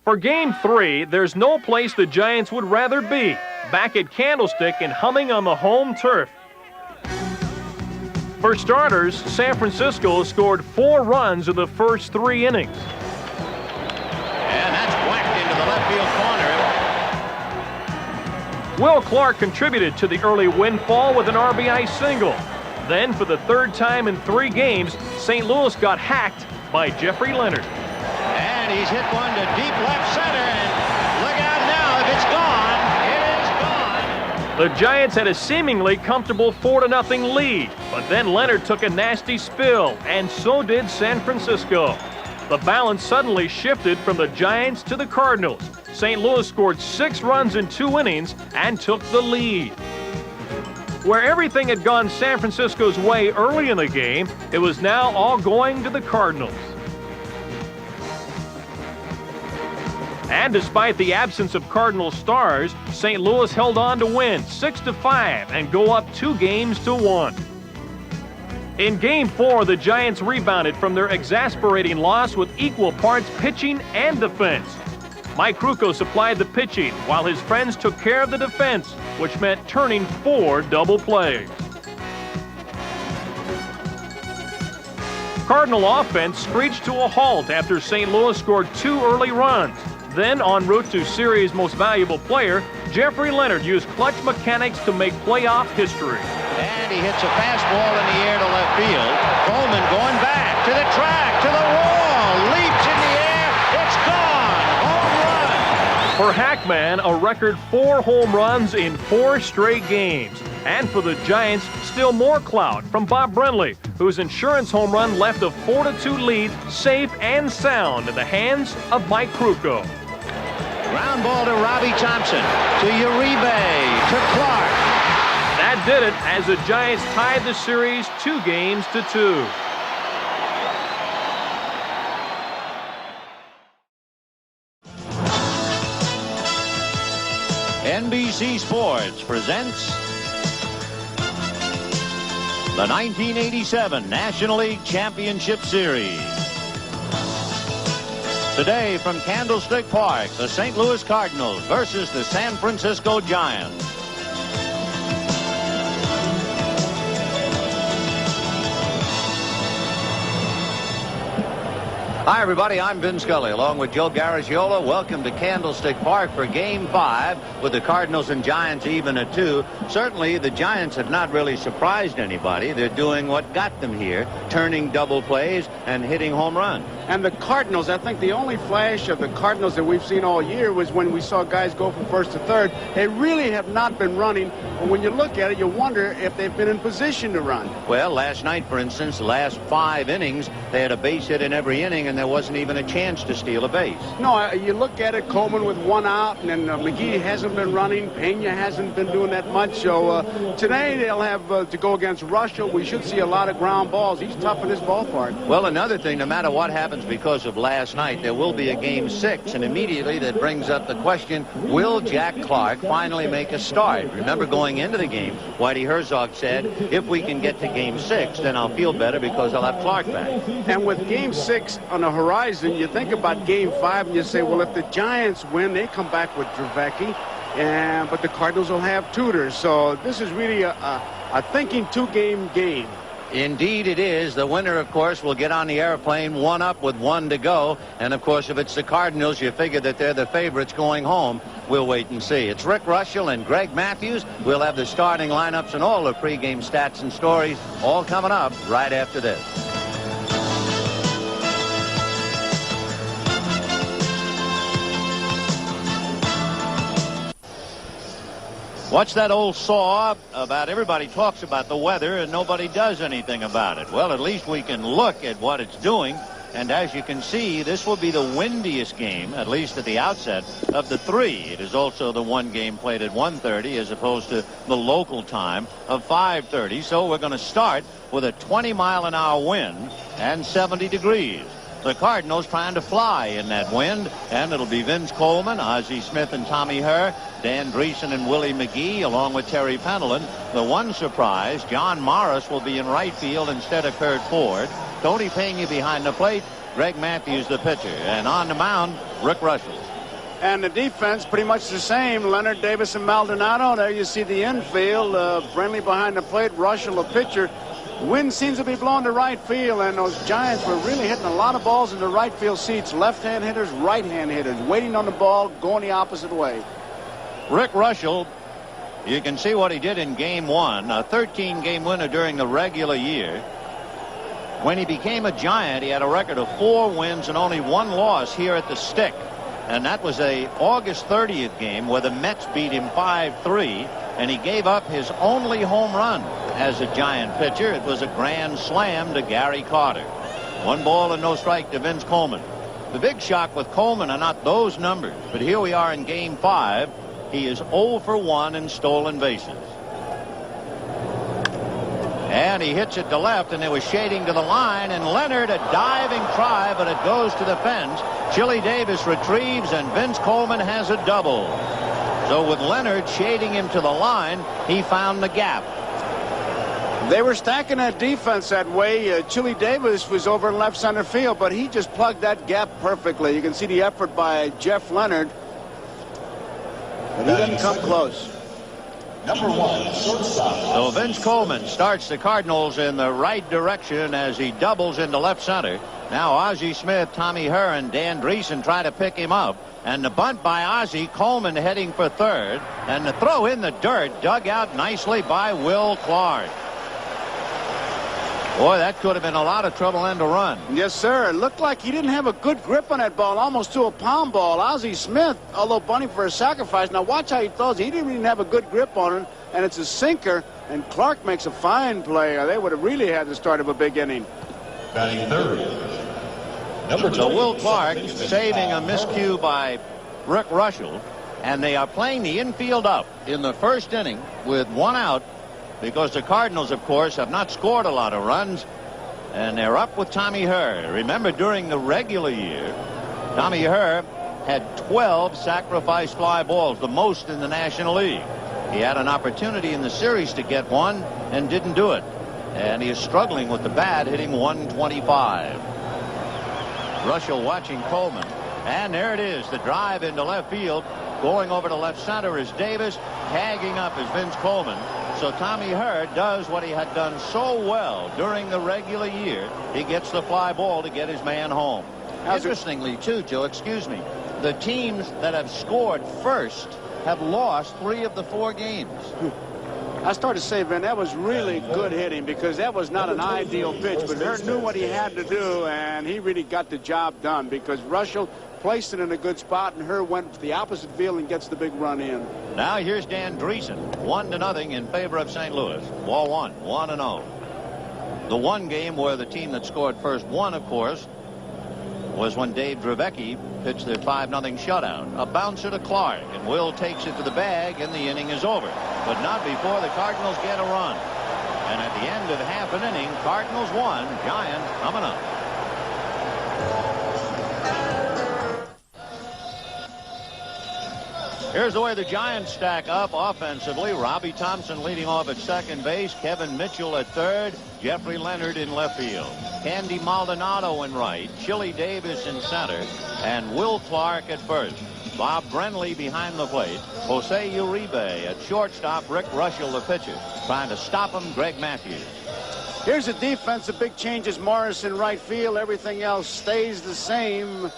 For Game 3, there's no place the Giants would rather be, back at Candlestick and humming on the home turf. For starters, San Francisco scored 4 runs in the first 3 innings. And that's whacked into the left field corner. Will Clark contributed to the early windfall with an RBI single. Then, for the 3rd time in 3 games, St. Louis got hacked by Jeffrey Leonard. And he's hit one to deep left center, and look out now, if it's gone, it is gone. The Giants had a seemingly comfortable 4-0 lead, but then Leonard took a nasty spill, and so did San Francisco. The balance suddenly shifted from the Giants to the Cardinals. St. Louis scored 6 runs in 2 innings and took the lead. Where everything had gone San Francisco's way early in the game, it was now all going to the Cardinals. And despite the absence of Cardinal stars, St. Louis held on to win 6-5 and go up 2-1. In Game 4, the Giants rebounded from their exasperating loss with equal parts pitching and defense. Mike Krukow supplied the pitching while his friends took care of the defense, which meant turning 4 double plays. Cardinal offense screeched to a halt after St. Louis scored 2 early runs. Then, en route to series' most valuable player, Jeffrey Leonard used clutch mechanics to make playoff history. And he hits a fastball in the air to left field. Coleman going back to the track, to the wall, leaps in the air, it's gone, home run. For Hackman, a record 4 home runs in 4 straight games. And for the Giants, still more clout from Bob Brenly, whose insurance home run left a 4-2 lead safe and sound in the hands of Mike Krukow. Ground ball to Robbie Thompson, to Uribe, to Clark. That did it as the Giants tied the series 2-2. NBC Sports presents the 1987 National League Championship Series. Today from Candlestick Park, the St. Louis Cardinals versus the San Francisco Giants. Hi, everybody. I'm Vin Scully, along with Joe Garagiola. Welcome to Candlestick Park for Game 5, with the Cardinals and Giants even at 2. Certainly, the Giants have not really surprised anybody. They're doing what got them here, turning double plays and hitting home runs. And the Cardinals, I think the only flash of the Cardinals that we've seen all year was when we saw guys go from first to third. They really have not been running, but when you look at it, you wonder if they've been in position to run. Well, last night, for instance, the last 5 innings, they had a base hit in every inning, and there wasn't even a chance to steal a base. No, you look at it, Coleman with 1 out, and then McGee hasn't been running. Pena hasn't been doing that much. So today they'll have to go against Reuschel. We should see a lot of ground balls. He's tough in this ballpark. Well, another thing, no matter what happens because of last night, there will be a Game 6, and immediately that brings up the question, will Jack Clark finally make a start? Remember, going into the game, Whitey Herzog said, if we can get to Game 6, then I'll feel better because I'll have Clark back. And with Game 6 on the horizon, you think about Game 5 and you say, well, if the Giants win, they come back with Dravecki, but the Cardinals will have Tudor. So this is really a thinking 2-game game. Indeed it is. The winner, of course, will get on the airplane 1 up with 1 to go. And, of course, if it's the Cardinals, you figure that they're the favorites going home. We'll wait and see. It's Rick Reuschel and Greg Mathews. We'll have the starting lineups and all the pregame stats and stories all coming up right after this. What's that old saw about everybody talks about the weather and nobody does anything about it? Well, at least we can look at what it's doing. And as you can see, this will be the windiest game, at least at the outset, of the 3. It is also the one game played at 1:30 as opposed to the local time of 5:30. So we're going to start with a 20-mile-an-hour wind and 70 degrees. The Cardinals trying to fly in that wind, and it'll be Vince Coleman, Ozzie Smith and Tommy Herr, Dan Dreesen and Willie McGee, along with Terry Pendleton. The one surprise, John Morris will be in right field instead of Kurt Ford. Tony Pena behind the plate, Greg Mathews the pitcher. And on the mound, Rick Reuschel. And the defense pretty much the same. Leonard, Davis, and Maldonado. There you see the infield. Brenly behind the plate. Reuschel, the pitcher. Wind seems to be blowing to right field, and those Giants were really hitting a lot of balls in the right field seats. Left-hand hitters, right-hand hitters, waiting on the ball, going the opposite way. Rick Reuschel, you can see what he did in Game 1, a 13-game winner during the regular year. When he became a Giant, he had a record of 4 wins and only 1 loss here at the Stick. And that was a August 30th game where the Mets beat him 5-3, and he gave up his only home run as a Giant pitcher. It was a grand slam to Gary Carter. 1 ball and no strike to Vince Coleman. The big shock with Coleman are not those numbers, but here we are in Game 5. He is 0 for 1 in stolen bases. And he hits it to left, and there was shading to the line, and Leonard a diving try, but it goes to the fence. Chili Davis retrieves, and Vince Coleman has a double. So with Leonard shading him to the line, he found the gap. They were stacking that defense that way. Chili Davis was over in left center field, but he just plugged that gap perfectly. You can see the effort by Jeff Leonard. But he didn't come close. Number 1, shortstop. So Vince Coleman starts the Cardinals in the right direction as he doubles into left center. Now Ozzie Smith, Tommy Herr, and Dan Dreesen try to pick him up. And the bunt by Ozzie, Coleman heading for third. And the throw in the dirt, dug out nicely by Will Clark. Boy, that could have been a lot of trouble and a run. Yes, sir. It looked like he didn't have a good grip on that ball, almost to a palm ball. Ozzie Smith, although bunting for a sacrifice. Now watch how he throws. He didn't even have a good grip on it, and it's a sinker, and Clark makes a fine play. They would have really had the start of a big inning. Batting third. Number 2. So Will Clark saving a miscue by Rick Reuschel, and they are playing the infield up in the first inning with 1 out. Because the Cardinals, of course, have not scored a lot of runs, and they're up with Tommy Herr. Remember, during the regular year, Tommy Herr had 12 sacrifice fly balls, the most in the National League. He had an opportunity in the series to get one and didn't do it. And he is struggling with the bat, hitting 125. Reuschel watching Coleman. And there it is, the drive into left field. Going over to left center is Davis. Tagging up is Vince Coleman. So Tommy Herr does what he had done so well during the regular year. He gets the fly ball to get his man home. Interestingly, too, Joe, excuse me, the teams that have scored first have lost 3 of the 4 games. I started to say, Vin, that was really good hitting because that was not an ideal pitch, but Herr knew what he had to do, and he really got the job done because Reuschel placed it in a good spot, and Herr went to the opposite field and gets the big run in. Now here's Dan Dreesen, 1-0 in favor of St. Louis. Ball 1, 1-0. The one game where the team that scored first won, of course, was when Dave Dravecky pitched their 5-0 shutout. A bouncer to Clark, and Will takes it to the bag, and the inning is over. But not before the Cardinals get a run. And at the end of half an inning, Cardinals 1, Giants coming up. Here's the way the Giants stack up offensively. Robbie Thompson leading off at second base. Kevin Mitchell at third. Jeffrey Leonard in left field. Candy Maldonado in right. Chili Davis in center. And Will Clark at first. Bob Brenly behind the plate. Jose Uribe at shortstop. Rick Reuschel, the pitcher. Trying to stop him, Greg Mathews. Here's the defense. The big changes. Morris in right field. Everything else stays the same.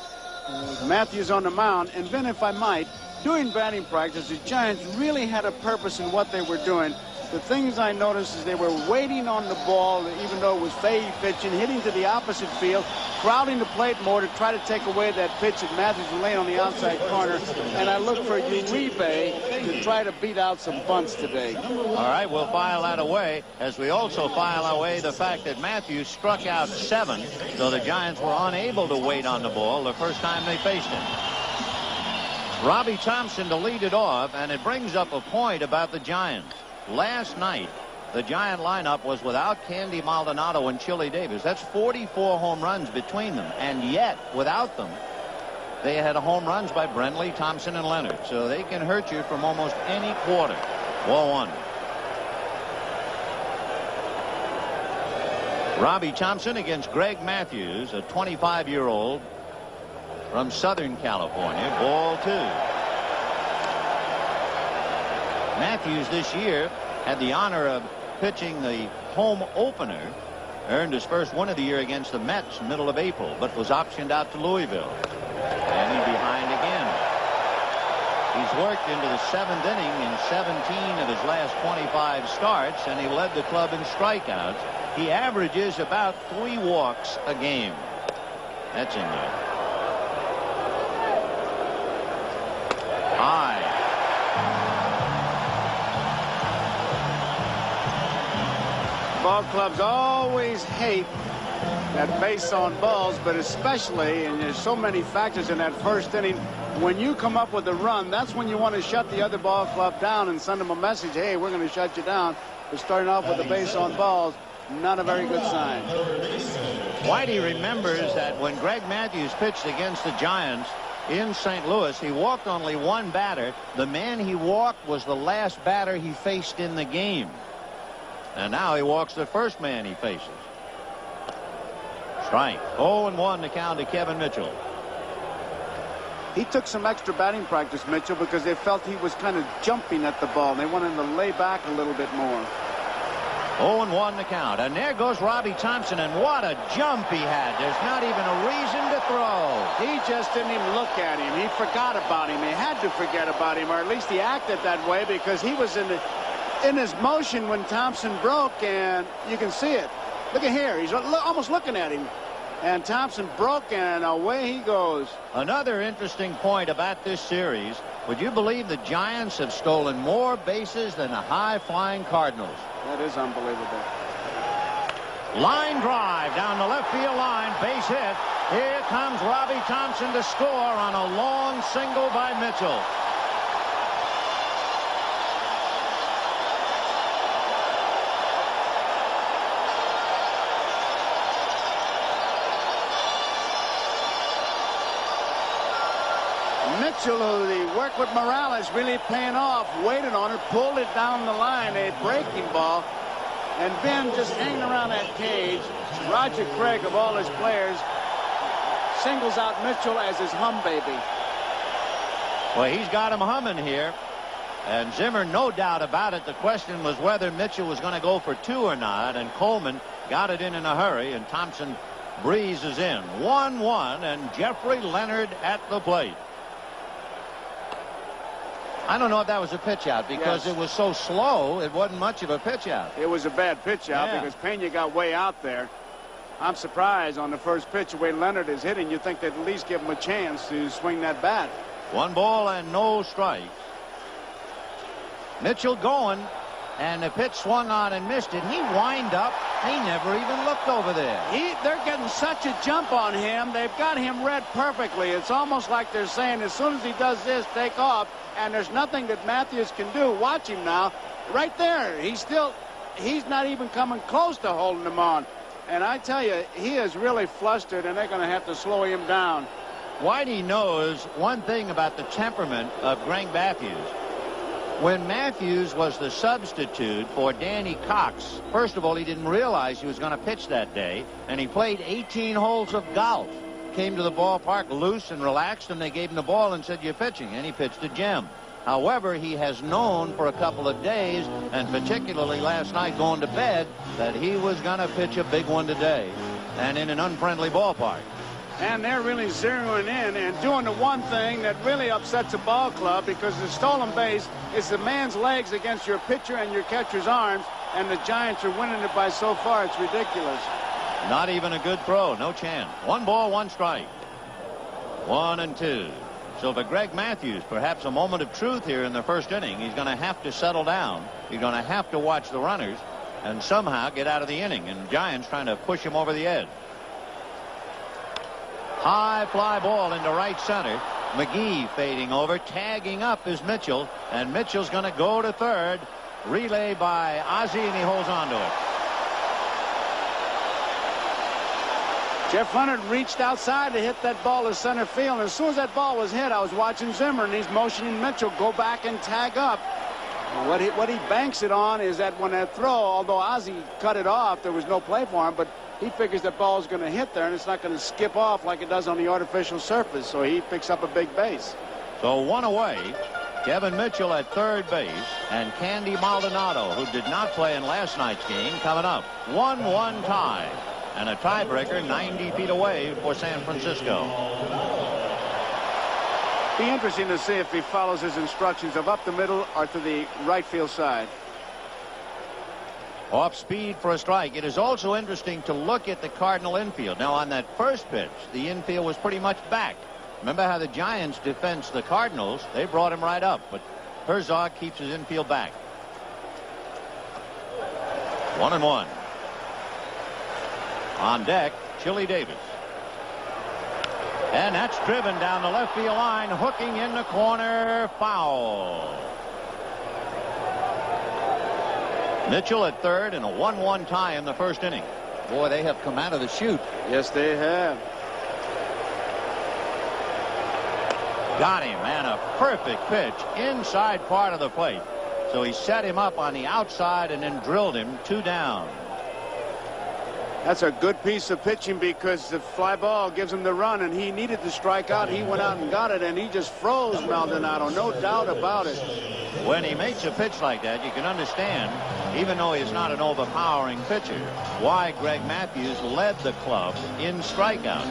Mathews on the mound. And then, if I might, during batting practice, the Giants really had a purpose in what they were doing. The things I noticed is they were waiting on the ball, even though it was Fahey pitching, hitting to the opposite field, crowding the plate more to try to take away that pitch that Mathews was laying on the outside corner. And I look for Uribe to try to beat out some bunts today. All right, we'll file that away, as we also file away the fact that Mathews struck out 7, so the Giants were unable to wait on the ball the first time they faced him. Robbie Thompson to lead it off, and it brings up a point about the Giants. Last night, the Giant lineup was without Candy Maldonado and Chili Davis. That's 44 home runs between them, and yet, without them, they had home runs by Brenly, Thompson, and Leonard. So they can hurt you from almost any quarter. Ball 1. Robbie Thompson against Greg Mathews, a 25-year-old from Southern California. Ball 2. Mathews this year had the honor of pitching the home opener. Earned his first win of the year against the Mets middle of April, but was optioned out to Louisville. And he's behind again. He's worked into the 7th inning in 17 of his last 25 starts, and he led the club in strikeouts. He averages about 3 walks a game. That's in there. High. Ball clubs always hate that base on balls, but especially, and there's so many factors in that first inning, when you come up with a run, that's when you want to shut the other ball club down and send them a message, hey, we're going to shut you down. We're starting off with the base on balls. Not a very good sign. Whitey remembers that when Greg Mathews pitched against the Giants in St. Louis, he walked only 1 batter. The man he walked was the last batter he faced in the game. And now he walks the first man he faces. Strike. 0-1 to count to Kevin Mitchell. He took some extra batting practice, Mitchell, because they felt he was kind of jumping at the ball. They wanted him to lay back a little bit more. 0-1 to count. And there goes Robbie Thompson, and what a jump he had. There's not even a reason to throw. He just didn't even look at him. He forgot about him. He had to forget about him, or at least he acted that way, because he was in his motion when Thompson broke, and you can see it. Look at here. He's almost looking at him. And Thompson broke, and away he goes. Another interesting point about this series, would you believe the Giants have stolen more bases than the high-flying Cardinals? That is unbelievable. Line drive down the left field line, base hit. Here comes Robbie Thompson to score on a long single by Mitchell. Mitchell, who the work with Morales really paying off, waited on it, pulled it down the line, a breaking ball, and Ben just hanging around that cage. Roger Craig, of all his players, singles out Mitchell as his hum baby. Well, he's got him humming here, and Zimmer, no doubt about it. The question was whether Mitchell was going to go for 2 or not, and Coleman got it in a hurry, and Thompson breezes in. 1-1, and Jeffrey Leonard at the plate. I don't know if that was a pitch out, because it was so slow, it wasn't much of a pitch out. It was a bad pitch out because Pena got way out there. I'm surprised on the first pitch, the way Leonard is hitting, you think they'd at least give him a chance to swing that bat. 1 ball and no strikes. Mitchell going, and the pitch swung on and missed it. He wind up. He never even looked over there. They're getting such a jump on him. They've got him read perfectly. It's almost like they're saying as soon as he does this, take off. And there's nothing that Mathews can do. Watch him now. Right there. He's not even coming close to holding him on. And I tell you, he is really flustered, and they're going to have to slow him down. Whitey knows one thing about the temperament of Greg Mathews. When Mathews was the substitute for Danny Cox, first of all, he didn't realize he was going to pitch that day, and he played 18 holes of golf. Came to the ballpark loose and relaxed, and they gave him the ball and said, you're pitching, and he pitched a gem. However, he has known for a couple of days, and particularly last night going to bed, that he was going to pitch a big one today, and in an unfriendly ballpark. And they're really zeroing in and doing the one thing that really upsets a ball club, because the stolen base is the man's legs against your pitcher and your catcher's arms, and the Giants are winning it by so far, it's ridiculous. Not even a good throw. No chance. 1 ball, 1 strike. 1-2. So for Greg Mathews, perhaps a moment of truth here in the first inning. He's going to have to settle down. He's going to have to watch the runners and somehow get out of the inning. And Giants trying to push him over the edge. High fly ball into right center. McGee fading over. Tagging up is Mitchell. And Mitchell's going to go to third. Relay by Ozzie, and he holds on to it. Jeff Leonard reached outside to hit that ball to center field. And as soon as that ball was hit, I was watching Zimmer, and he's motioning Mitchell, go back and tag up. What he banks it on is that when that throw, although Ozzie cut it off, there was no play for him, but he figures that ball's going to hit there and it's not going to skip off like it does on the artificial surface, so he picks up a big base. So one away. Kevin Mitchell at third base, and Candy Maldonado, who did not play in last night's game, coming up. 1-1 tie, and a tiebreaker 90 feet away for San Francisco. Be interesting to see if he follows his instructions of up the middle or to the right field side. Off speed for a strike. It is also interesting to look at the Cardinal infield. Now, on that first pitch, the infield was pretty much back. Remember how the Giants defensed the Cardinals? They brought him right up, but Herzog keeps his infield back. 1-1. On deck, Chili Davis. And that's driven down the left field line, hooking in the corner, foul. Mitchell at third, and a 1-1 tie in the first inning. Boy, they have come out of the chute. Yes, they have. Got him, and a perfect pitch inside part of the plate. So he set him up on the outside and then drilled him 2 down. That's a good piece of pitching because the fly ball gives him the run, and he needed to strike out. He went out and got it, and he just froze Maldonado, no doubt about it. When he makes a pitch like that, you can understand, even though he's not an overpowering pitcher, why Greg Mathews led the club in strikeouts.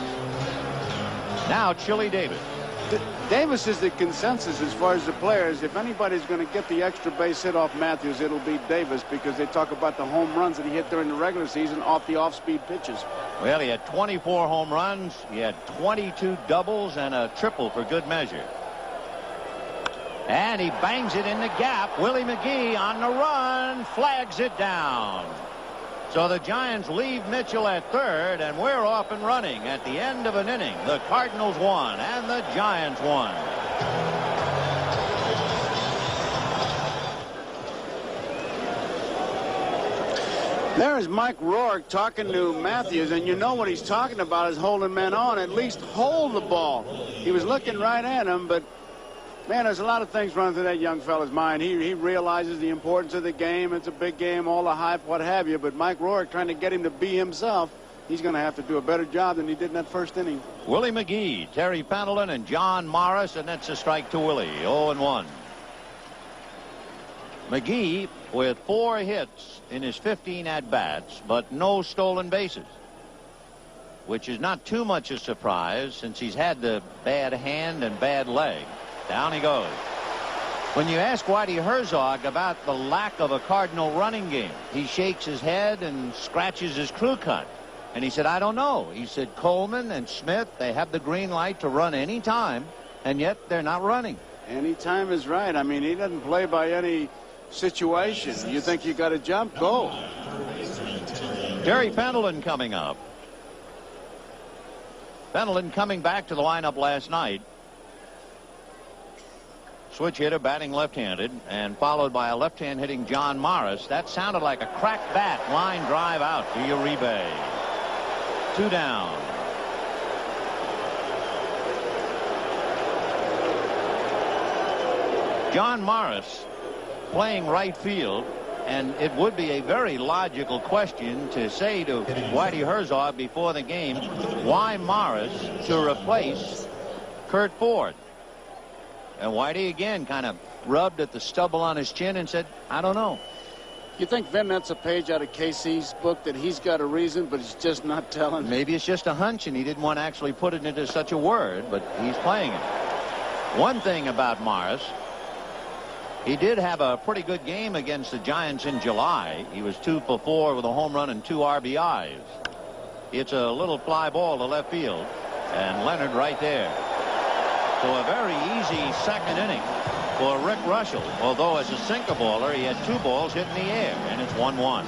Now Chili Davis. Davis is the consensus as far as the players. If anybody's going to get the extra base hit off Mathews, it'll be Davis, because they talk about the home runs that he hit during the regular season off the off-speed pitches. Well, he had 24 home runs. He had 22 doubles and a triple for good measure. And he bangs it in the gap. Willie McGee on the run, flags it down. So the Giants leave Mitchell at third, and we're off and running at the end of an inning. The Cardinals won, and the Giants won. There is Mike Rourke talking to Mathews, and you know what he's talking about is holding men on. At least hold the ball. He was looking right at him, but man, there's a lot of things running through that young fella's mind. He realizes the importance of the game. It's a big game, all the hype, what have you. But Mike Rourke trying to get him to be himself. He's going to have to do a better job than he did in that first inning. Willie McGee, Terry Pendleton, and John Morris, and that's a strike to Willie. 0-1. McGee with 4 hits in his 15 at-bats, but no stolen bases, which is not too much a surprise since he's had the bad hand and bad leg. Down he goes. When you ask Whitey Herzog about the lack of a Cardinal running game, he shakes his head and scratches his crew cut. And he said, I don't know. He said, Coleman and Smith, they have the green light to run any time, and yet they're not running. Any time is right. I mean, he doesn't play by any situation. You think you got to jump? Go. Terry Pendleton coming up. Pendleton coming back to the lineup last night. Switch hitter, batting left-handed, and followed by a left-hand hitting John Morris. That sounded like a cracked bat. Line drive out to Uribe. 2 down. John Morris playing right field, and it would be a very logical question to say to Whitey Herzog before the game, why Morris to replace Kurt Ford? And Whitey again kind of rubbed at the stubble on his chin and said, I don't know. You think, Vin, that's a page out of KC's book that he's got a reason, but he's just not telling? Maybe it's just a hunch, and he didn't want to actually put it into such a word, but he's playing it. One thing about Morris, he did have a pretty good game against the Giants in July. He was 2 for 4 with a home run and 2 RBIs. It's a little fly ball to left field, and Leonard right there. So a very easy second inning for Rick Reuschel, although as a sinker baller he had 2 balls hit in the air, and it's 1-1.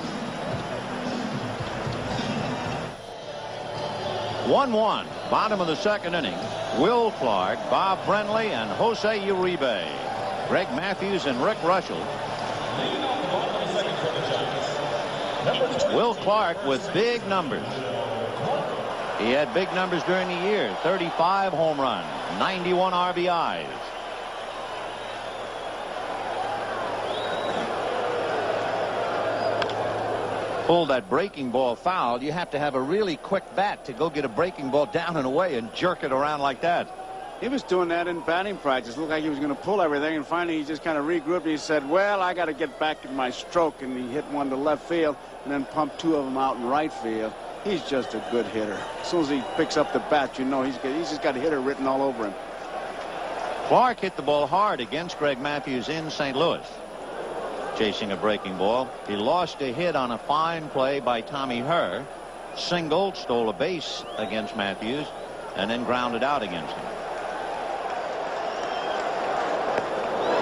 1-1, bottom of the second inning. Will Clark, Bob Brenly, and Jose Uribe. Greg Mathews and Rick Reuschel. Will Clark with big numbers. He had big numbers during the year. 35 home runs, 91 RBIs. pull that breaking ball foul, you have to have a really quick bat to go get a breaking ball down and away and jerk it around like that. He was doing that in batting practice. It looked like he was going to pull everything, and finally he just kind of regrouped. And he said, well, I got to get back in my stroke, and he hit one to left field and then pumped 2 of them out in right field. He's just a good hitter. As soon as he picks up the bat, you know he's just got a hitter written all over him. Clark hit the ball hard against Greg Mathews in St. Louis. Chasing a breaking ball. He lost a hit on a fine play by Tommy Herr. Singled, stole a base against Mathews, and then grounded out against him.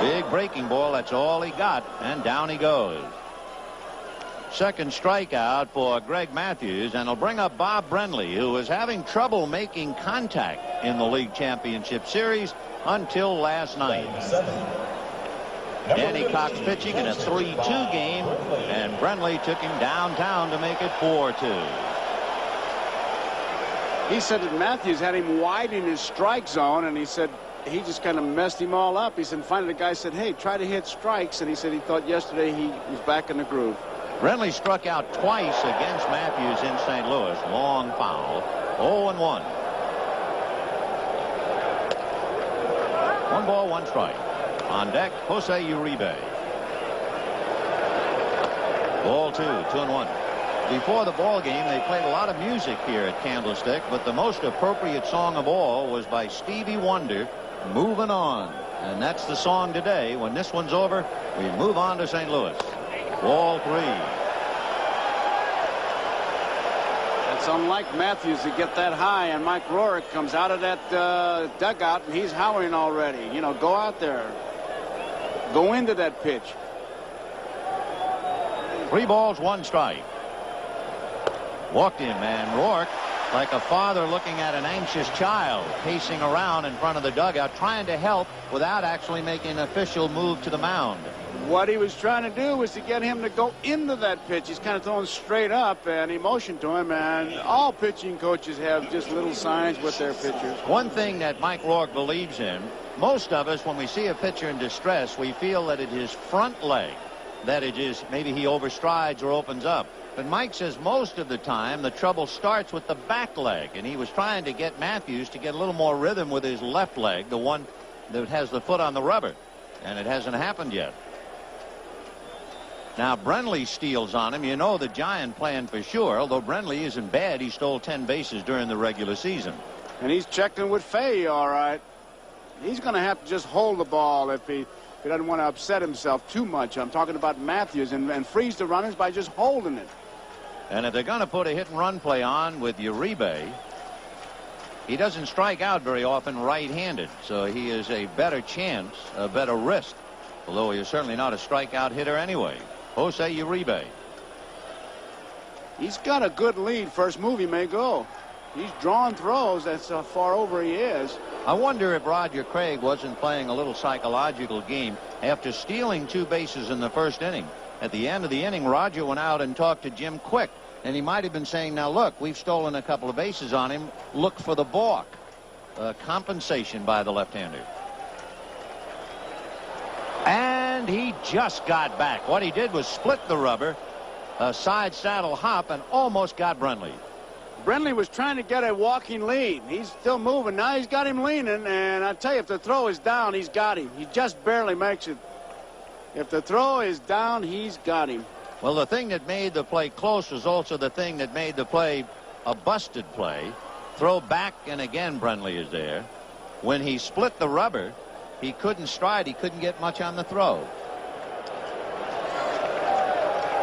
Big breaking ball, that's all he got, and down he goes. Second strikeout for Greg Mathews, and it'll bring up Bob Brenly, who was having trouble making contact in the league championship series until last night. Danny Cox pitching in a 3-2 game, and Brenly took him downtown to make it 4-2. He said that Mathews had him wide in his strike zone, and he said he just kind of messed him all up. He said finally the guy said, hey, try to hit strikes, and he said he thought yesterday he was back in the groove. Brenly struck out twice against Mathews in St. Louis. Long foul. 0-1. 1 ball, 1 strike. On deck, Jose Uribe. Ball 2, 2-1. Before the ball game, they played a lot of music here at Candlestick, but the most appropriate song of all was by Stevie Wonder, Moving On. And that's the song today. When this one's over, we move on to St. Louis. Ball 3. It's unlike Mathews to get that high, and Mike Rourke comes out of that dugout, and he's howling already. You know, go out there. Go into that pitch. 3 balls, 1 strike. Walked him, and Rourke, like a father looking at an anxious child, pacing around in front of the dugout, trying to help without actually making an official move to the mound. What he was trying to do was to get him to go into that pitch. He's kind of throwing straight up, and he motioned to him, and all pitching coaches have just little signs with their pitchers. One thing that Mike Rourke believes in, most of us, when we see a pitcher in distress, we feel that it is front leg, that it is maybe he overstrides or opens up. But Mike says most of the time the trouble starts with the back leg, and he was trying to get Mathews to get a little more rhythm with his left leg, the one that has the foot on the rubber, and it hasn't happened yet. Now Brenly steals on him. You know the Giant plan for sure. Although Brenly isn't bad, he stole 10 bases during the regular season. And he's checking with Fay, all right. He's going to have to just hold the ball if he doesn't want to upset himself too much. I'm talking about Mathews, and freeze the runners by just holding it. And if they're going to put a hit-and-run play on with Uribe, he doesn't strike out very often right-handed, so he is a better chance, a better risk, although he is certainly not a strikeout hitter anyway. Jose Uribe. He's got a good lead. First move he may go. He's drawing throws. That's how far over he is. I wonder if Roger Craig wasn't playing a little psychological game after stealing 2 bases in the first inning. At the end of the inning, Roger went out and talked to Jim Quick, and he might have been saying, now look, we've stolen a couple of bases on him. Look for the balk. Compensation by the left-hander. And he just got back. What he did was split the rubber, a side saddle hop, and almost got Brenly. Brenly was trying to get a walking lead. He's still moving. Now he's got him leaning, and I tell you, if the throw is down, he's got him. He just barely makes it. If the throw is down, he's got him. Well, the thing that made the play close was also the thing that made the play a busted play. Throw back, and again Brenly is there. When he split the rubber, he couldn't stride. He couldn't get much on the throw.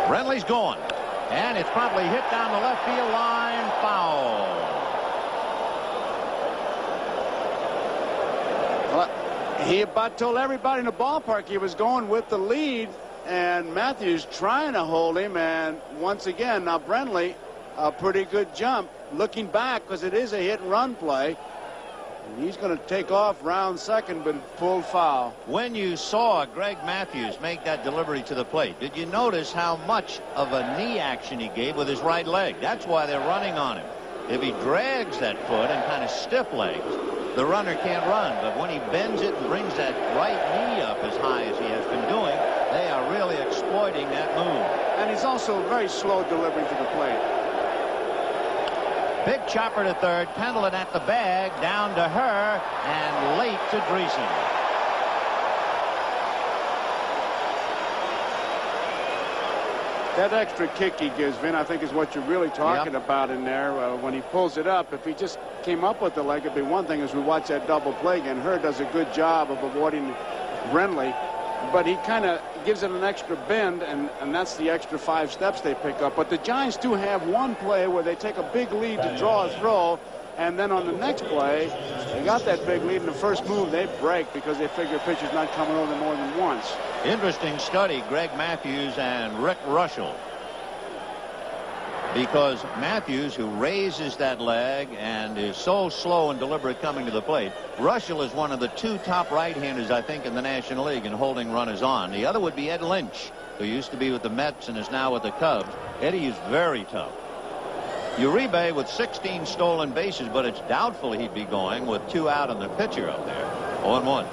Brenly's going, and it's promptly hit down the left field line. Foul. Well, he about told everybody in the ballpark he was going with the lead, and Mathews trying to hold him, and once again, now Brenly, a pretty good jump, looking back because it is a hit-and-run play. And he's going to take off round second, but pulled foul. When you saw Greg Mathews make that delivery to the plate, did you notice how much of a knee action he gave with his right leg? That's why they're running on him. If he drags that foot and kind of stiff legs, the runner can't run. But when he bends it and brings that right knee up as high as he has been doing, They are really exploiting that move. And he's also very slow delivering to the plate. Big chopper to third. Pendleton at the bag. Down to her. And late to Dreesen. That extra kick he gives, Vin, I think is what you're really talking about in there. When he pulls it up, if he just came up with the leg, it'd be one thing. As we watch that double play again, Hurd does a good job of avoiding Brenly, but he kind of gives it an extra bend, and that's the extra 5 steps they pick up. But the Giants do have one play where they take a big lead to draw a throw, and then on the next play, they got that big lead in the first move. They break because they figure pitcher's not coming over more than once. Interesting study, Greg Mathews and Rick Reuschel. Because Mathews, who raises that leg and is so slow and deliberate coming to the plate, Reuschel is one of the 2 top right-handers, I think, in the National League in holding runners on. The other would be Ed Lynch, who used to be with the Mets and is now with the Cubs. Eddie is very tough. Uribe with 16 stolen bases, but it's doubtful he'd be going with 2 out and the pitcher up there. 0-1.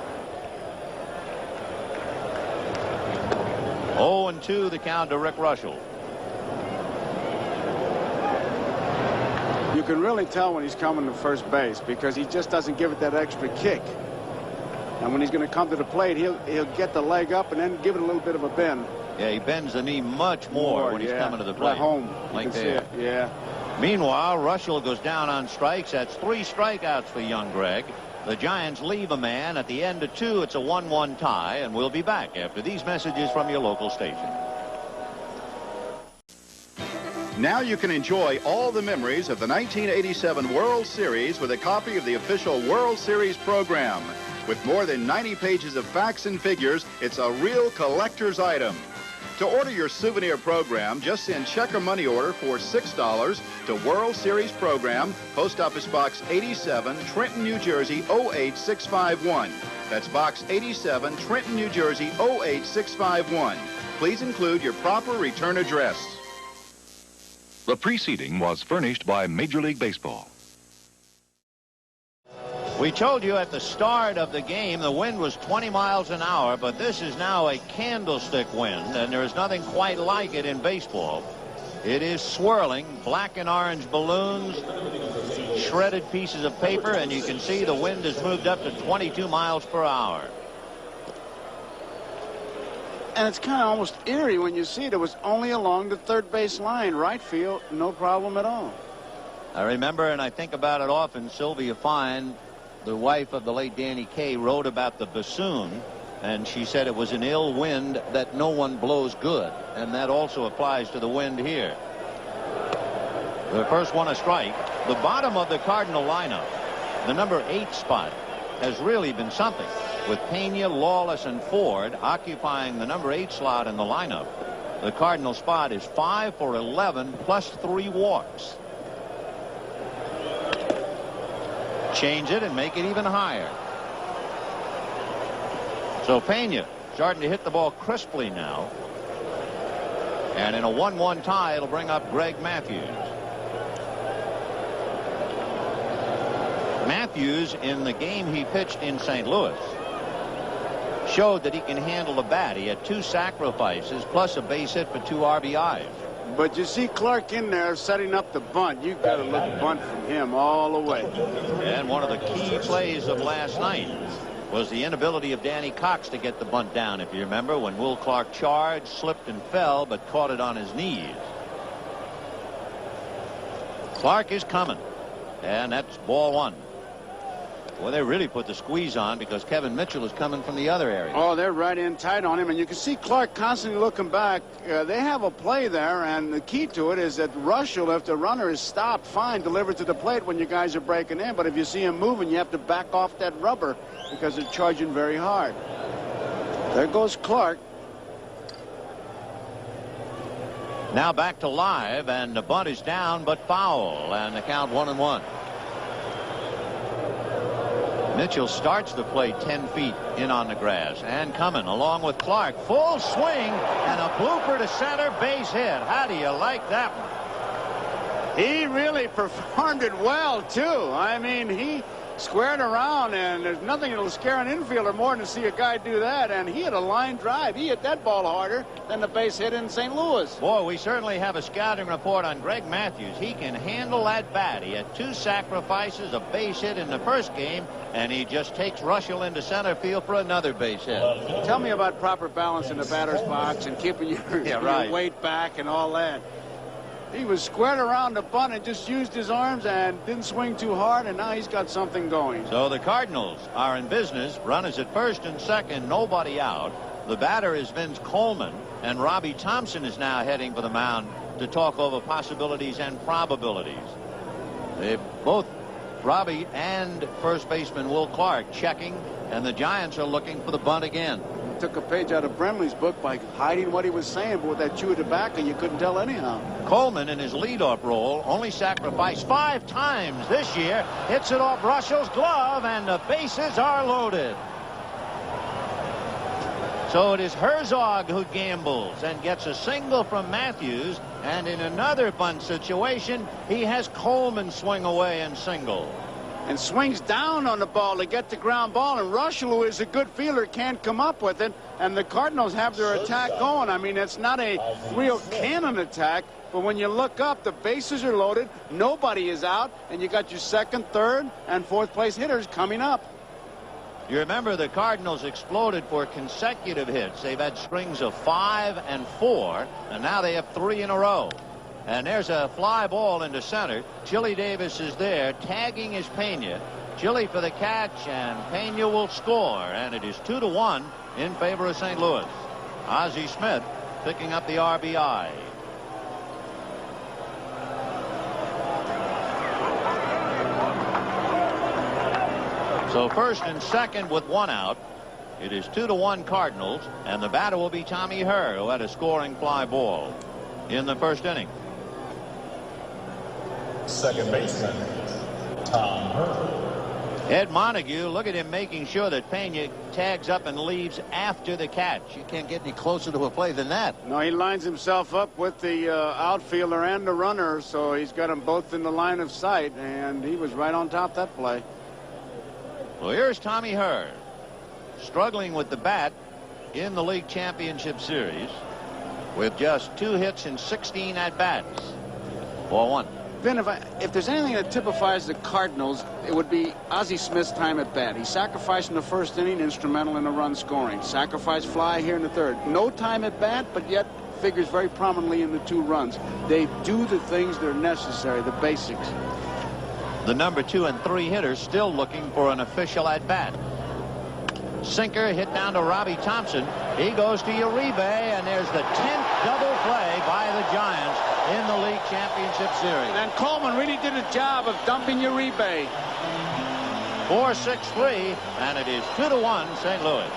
0-2 the count to Rick Reuschel. You can really tell when he's coming to first base because he just doesn't give it that extra kick. And when he's going to come to the plate, he'll get the leg up and then give it a little bit of a bend. Yeah, he bends the knee much more when he's coming to the plate. Right home. Like there. Yeah. Meanwhile, Reuschel goes down on strikes. That's 3 strikeouts for young Greg. The Giants leave a man. At the end of 2, it's a 1-1 tie, and we'll be back after these messages from your local station. Now you can enjoy all the memories of the 1987 World Series with a copy of the official World Series program. With more than 90 pages of facts and figures, it's a real collector's item. To order your souvenir program, just send check or money order for $6 to World Series Program, Post Office Box 87, Trenton, New Jersey 08651. That's Box 87, Trenton, New Jersey 08651. Please include your proper return address. The preceding was furnished by Major League Baseball. We told you at the start of the game the wind was 20 miles an hour, but this is now a candlestick wind, and there is nothing quite like it in baseball. It is swirling, black and orange balloons, shredded pieces of paper, and you can see the wind has moved up to 22 miles per hour. And it's kind of almost eerie when you see it. It was only along the third base line. Right field, no problem at all. I remember, and I think about it often, Sylvia Fine, the wife of the late Danny Kaye, wrote about the bassoon, and she said it was an ill wind that no one blows good, and that also applies to the wind here. The first one a strike. The bottom of the Cardinal lineup, the number 8 spot, has really been something, with Pena, Lawless, and Ford occupying the number 8 slot in the lineup. The Cardinal spot is 5 for 11 plus 3 walks. Change it and make it even higher. So Pena starting to hit the ball crisply now. And in a 1-1 tie, it'll bring up Greg Mathews. Mathews, in the game he pitched in St. Louis, showed that he can handle the bat. He had 2 sacrifices plus a base hit for 2 RBIs. But you see Clark in there setting up the bunt. You've got to look bunt from him all the way. And one of the key plays of last night was the inability of Danny Cox to get the bunt down, if you remember, when Will Clark charged, slipped and fell, but caught it on his knees. Clark is coming, and that's ball 1. Well, they really put the squeeze on because Kevin Mitchell is coming from the other area. Oh, they're right in tight on him, and you can see Clark constantly looking back. They have a play there, and the key to it is that Reuschel, if the runner is stopped, fine, deliver to the plate when you guys are breaking in. But if you see him moving, you have to back off that rubber because they're charging very hard. There goes Clark. Now back to live, and the bunt is down but foul, and the count 1-1. Mitchell starts the play 10 feet in on the grass, and coming along with Clark. Full swing and a blooper to center, base hit. How do you like that one? He really performed it well, too. I mean, squared around, and there's nothing that'll scare an infielder more than to see a guy do that. And he had a line drive. He hit that ball harder than the base hit in St. Louis. Boy, we certainly have a scouting report on Greg Mathews. He can handle that bat. He had 2 sacrifices, a base hit in the first game, and he just takes Reuschel into center field for another base hit. Tell me about proper balance in the batter's box and keeping your weight back and all that. He was squared around the bunt and just used his arms and didn't swing too hard, and now he's got something going. So the Cardinals are in business. Runners at first and second, nobody out. The batter is Vince Coleman, and Robbie Thompson is now heading for the mound to talk over possibilities and probabilities. They both, Robbie and first baseman Will Clark, checking, and the Giants are looking for the bunt again. Took a page out of Brenly's book by hiding what he was saying, but with that chew of tobacco, you couldn't tell anyhow. Coleman, in his leadoff role, only sacrificed 5 times this year. Hits it off Reuschel's glove, and the bases are loaded. So it is Herzog who gambles and gets a single from Mathews, and in another bunt situation, he has Coleman swing away and single. And swings down on the ball to get the ground ball, and Reuschel, who is a good fielder, can't come up with it, and the Cardinals have their attack going. I mean, it's not a real cannon attack, but when you look up, the bases are loaded, nobody is out, and you got your second, third, and fourth place hitters coming up. You remember the Cardinals exploded for consecutive hits. They've had strings of 5 and 4, and now they have 3 in a row. And there's a fly ball into center. Chili Davis is there, tagging is Pena. Chili for the catch, and Pena will score. And it is 2-1 in favor of St. Louis. Ozzie Smith picking up the RBI. So first and second with 1 out. It is 2-1 Cardinals, and the batter will be Tommy Herr, who had a scoring fly ball in the first inning. Second baseman, Tom Herr. Ed Montague, look at him making sure that Pena tags up and leaves after the catch. You can't get any closer to a play than that. No, he lines himself up with the outfielder and the runner, so he's got them both in the line of sight, and he was right on top of that play. Well, here's Tommy Herr, struggling with the bat in the league championship series with just 2 hits and 16 at-bats. 4-1. Vin, if there's anything that typifies the Cardinals, it would be Ozzie Smith's time at bat. He sacrificed in the first inning, instrumental in the run scoring. Sacrifice fly here in the third. No time at bat, but yet figures very prominently in the 2 runs. They do the things that are necessary, the basics. The number 2 and 3 hitters still looking for an official at bat. Sinker hit down to Robbie Thompson. He goes to Uribe, and there's the 10th double play by the Giants in the league championship series. And Coleman really did a job of dumping Uribe. 4-6-3, and it is 2-1 St. Louis.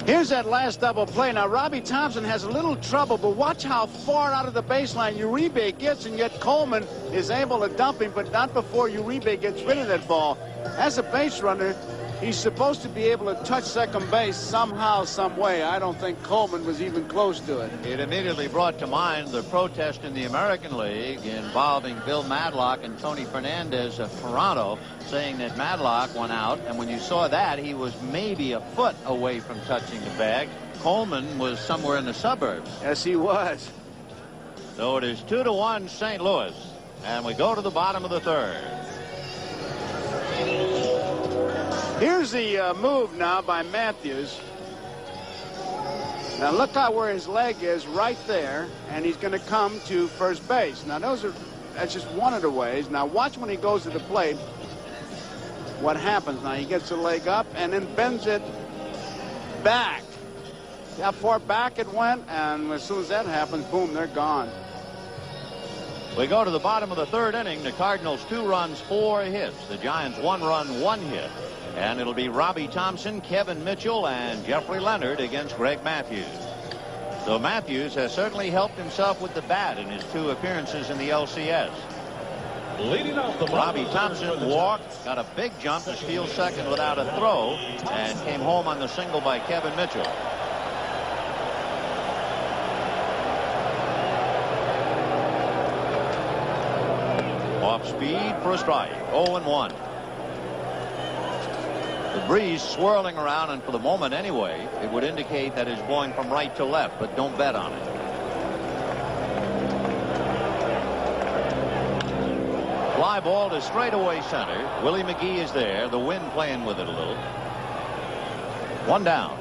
Here's that last double play. Now, Robbie Thompson has a little trouble, but watch how far out of the baseline Uribe gets, and yet Coleman is able to dump him, but not before Uribe gets rid of that ball. As a base runner, he's supposed to be able to touch second base somehow, some way. I don't think Coleman was even close to it. It immediately brought to mind the protest in the American League involving Bill Madlock and Tony Fernandez of Toronto, saying that Madlock went out, and when you saw that, he was maybe a foot away from touching the bag. Coleman was somewhere in the suburbs. Yes, he was. So it is 2-1 St. Louis, and we go to the bottom of the third. Here's the move now by Mathews. Now look out where his leg is, right there, and he's going to come to first base. Now that's just one of the ways. Now watch when he goes to the plate what happens. Now he gets the leg up and then bends it back. See how far back it went, and as soon as that happens, boom, they're gone. We go to the bottom of the third inning. The Cardinals 2 runs, 4 hits. The Giants 1 run, 1 hit. And it'll be Robbie Thompson, Kevin Mitchell, and Jeffrey Leonard against Greg Mathews. So Mathews has certainly helped himself with the bat in his 2 appearances in the LCS. Leading off the Robbie Thompson walked, got a big jump to steal second without a throw, and came home on the single by Kevin Mitchell. off speed for a strike. 0-1. The breeze swirling around, and for the moment anyway, it would indicate that it's blowing from right to left, but don't bet on it. Fly ball to straightaway center. Willie McGee is there. The wind playing with it a little. 1 down.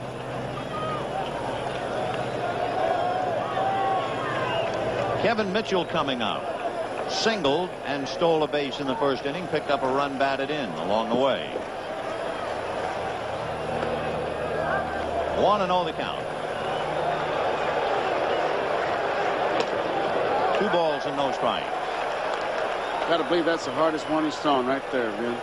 Kevin Mitchell coming up. Singled and stole a base in the first inning. Picked up a run batted in along the way. 1-0 the count. 2 balls and no strike. Got to believe that's the hardest one he's thrown right there, man.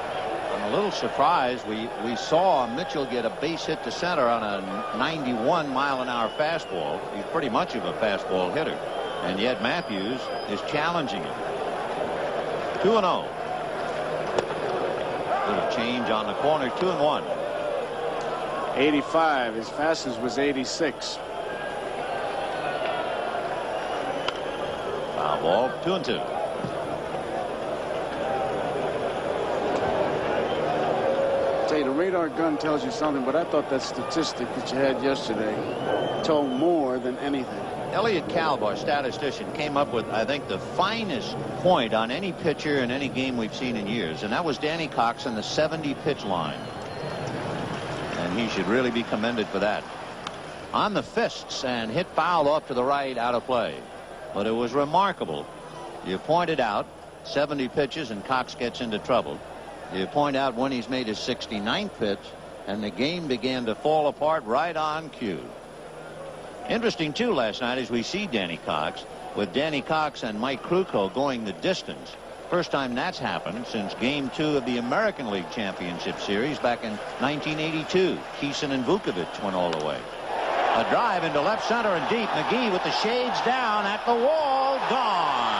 I'm a little surprised. We saw Mitchell get a base hit to center on a 91-mile-an-hour fastball. He's pretty much of a fastball hitter. And yet Mathews is challenging him. 2-0. Little change on the corner. 2-1. 85. His fastest was 86. Foul ball. 2-2. Tell you, the radar gun tells you something, but I thought that statistic that you had yesterday told more than anything. Elliot Kalb, our statistician, came up with, I think, the finest point on any pitcher in any game we've seen in years, and that was Danny Cox in the 70-pitch line. And he should really be commended for that. On the fists and hit foul off to the right, out of play. But it was remarkable. You pointed out 70 pitches and Cox gets into trouble. You point out when he's made his 69th pitch, and the game began to fall apart right on cue. Interesting, too, last night as we see Danny Cox, with Danny Cox and Mike Krukow going the distance. First time that's happened since Game 2 of the American League Championship Series back in 1982. Keeson and Vukovich went all the way. A drive into left center and deep. McGee with the shades down at the wall. Gone.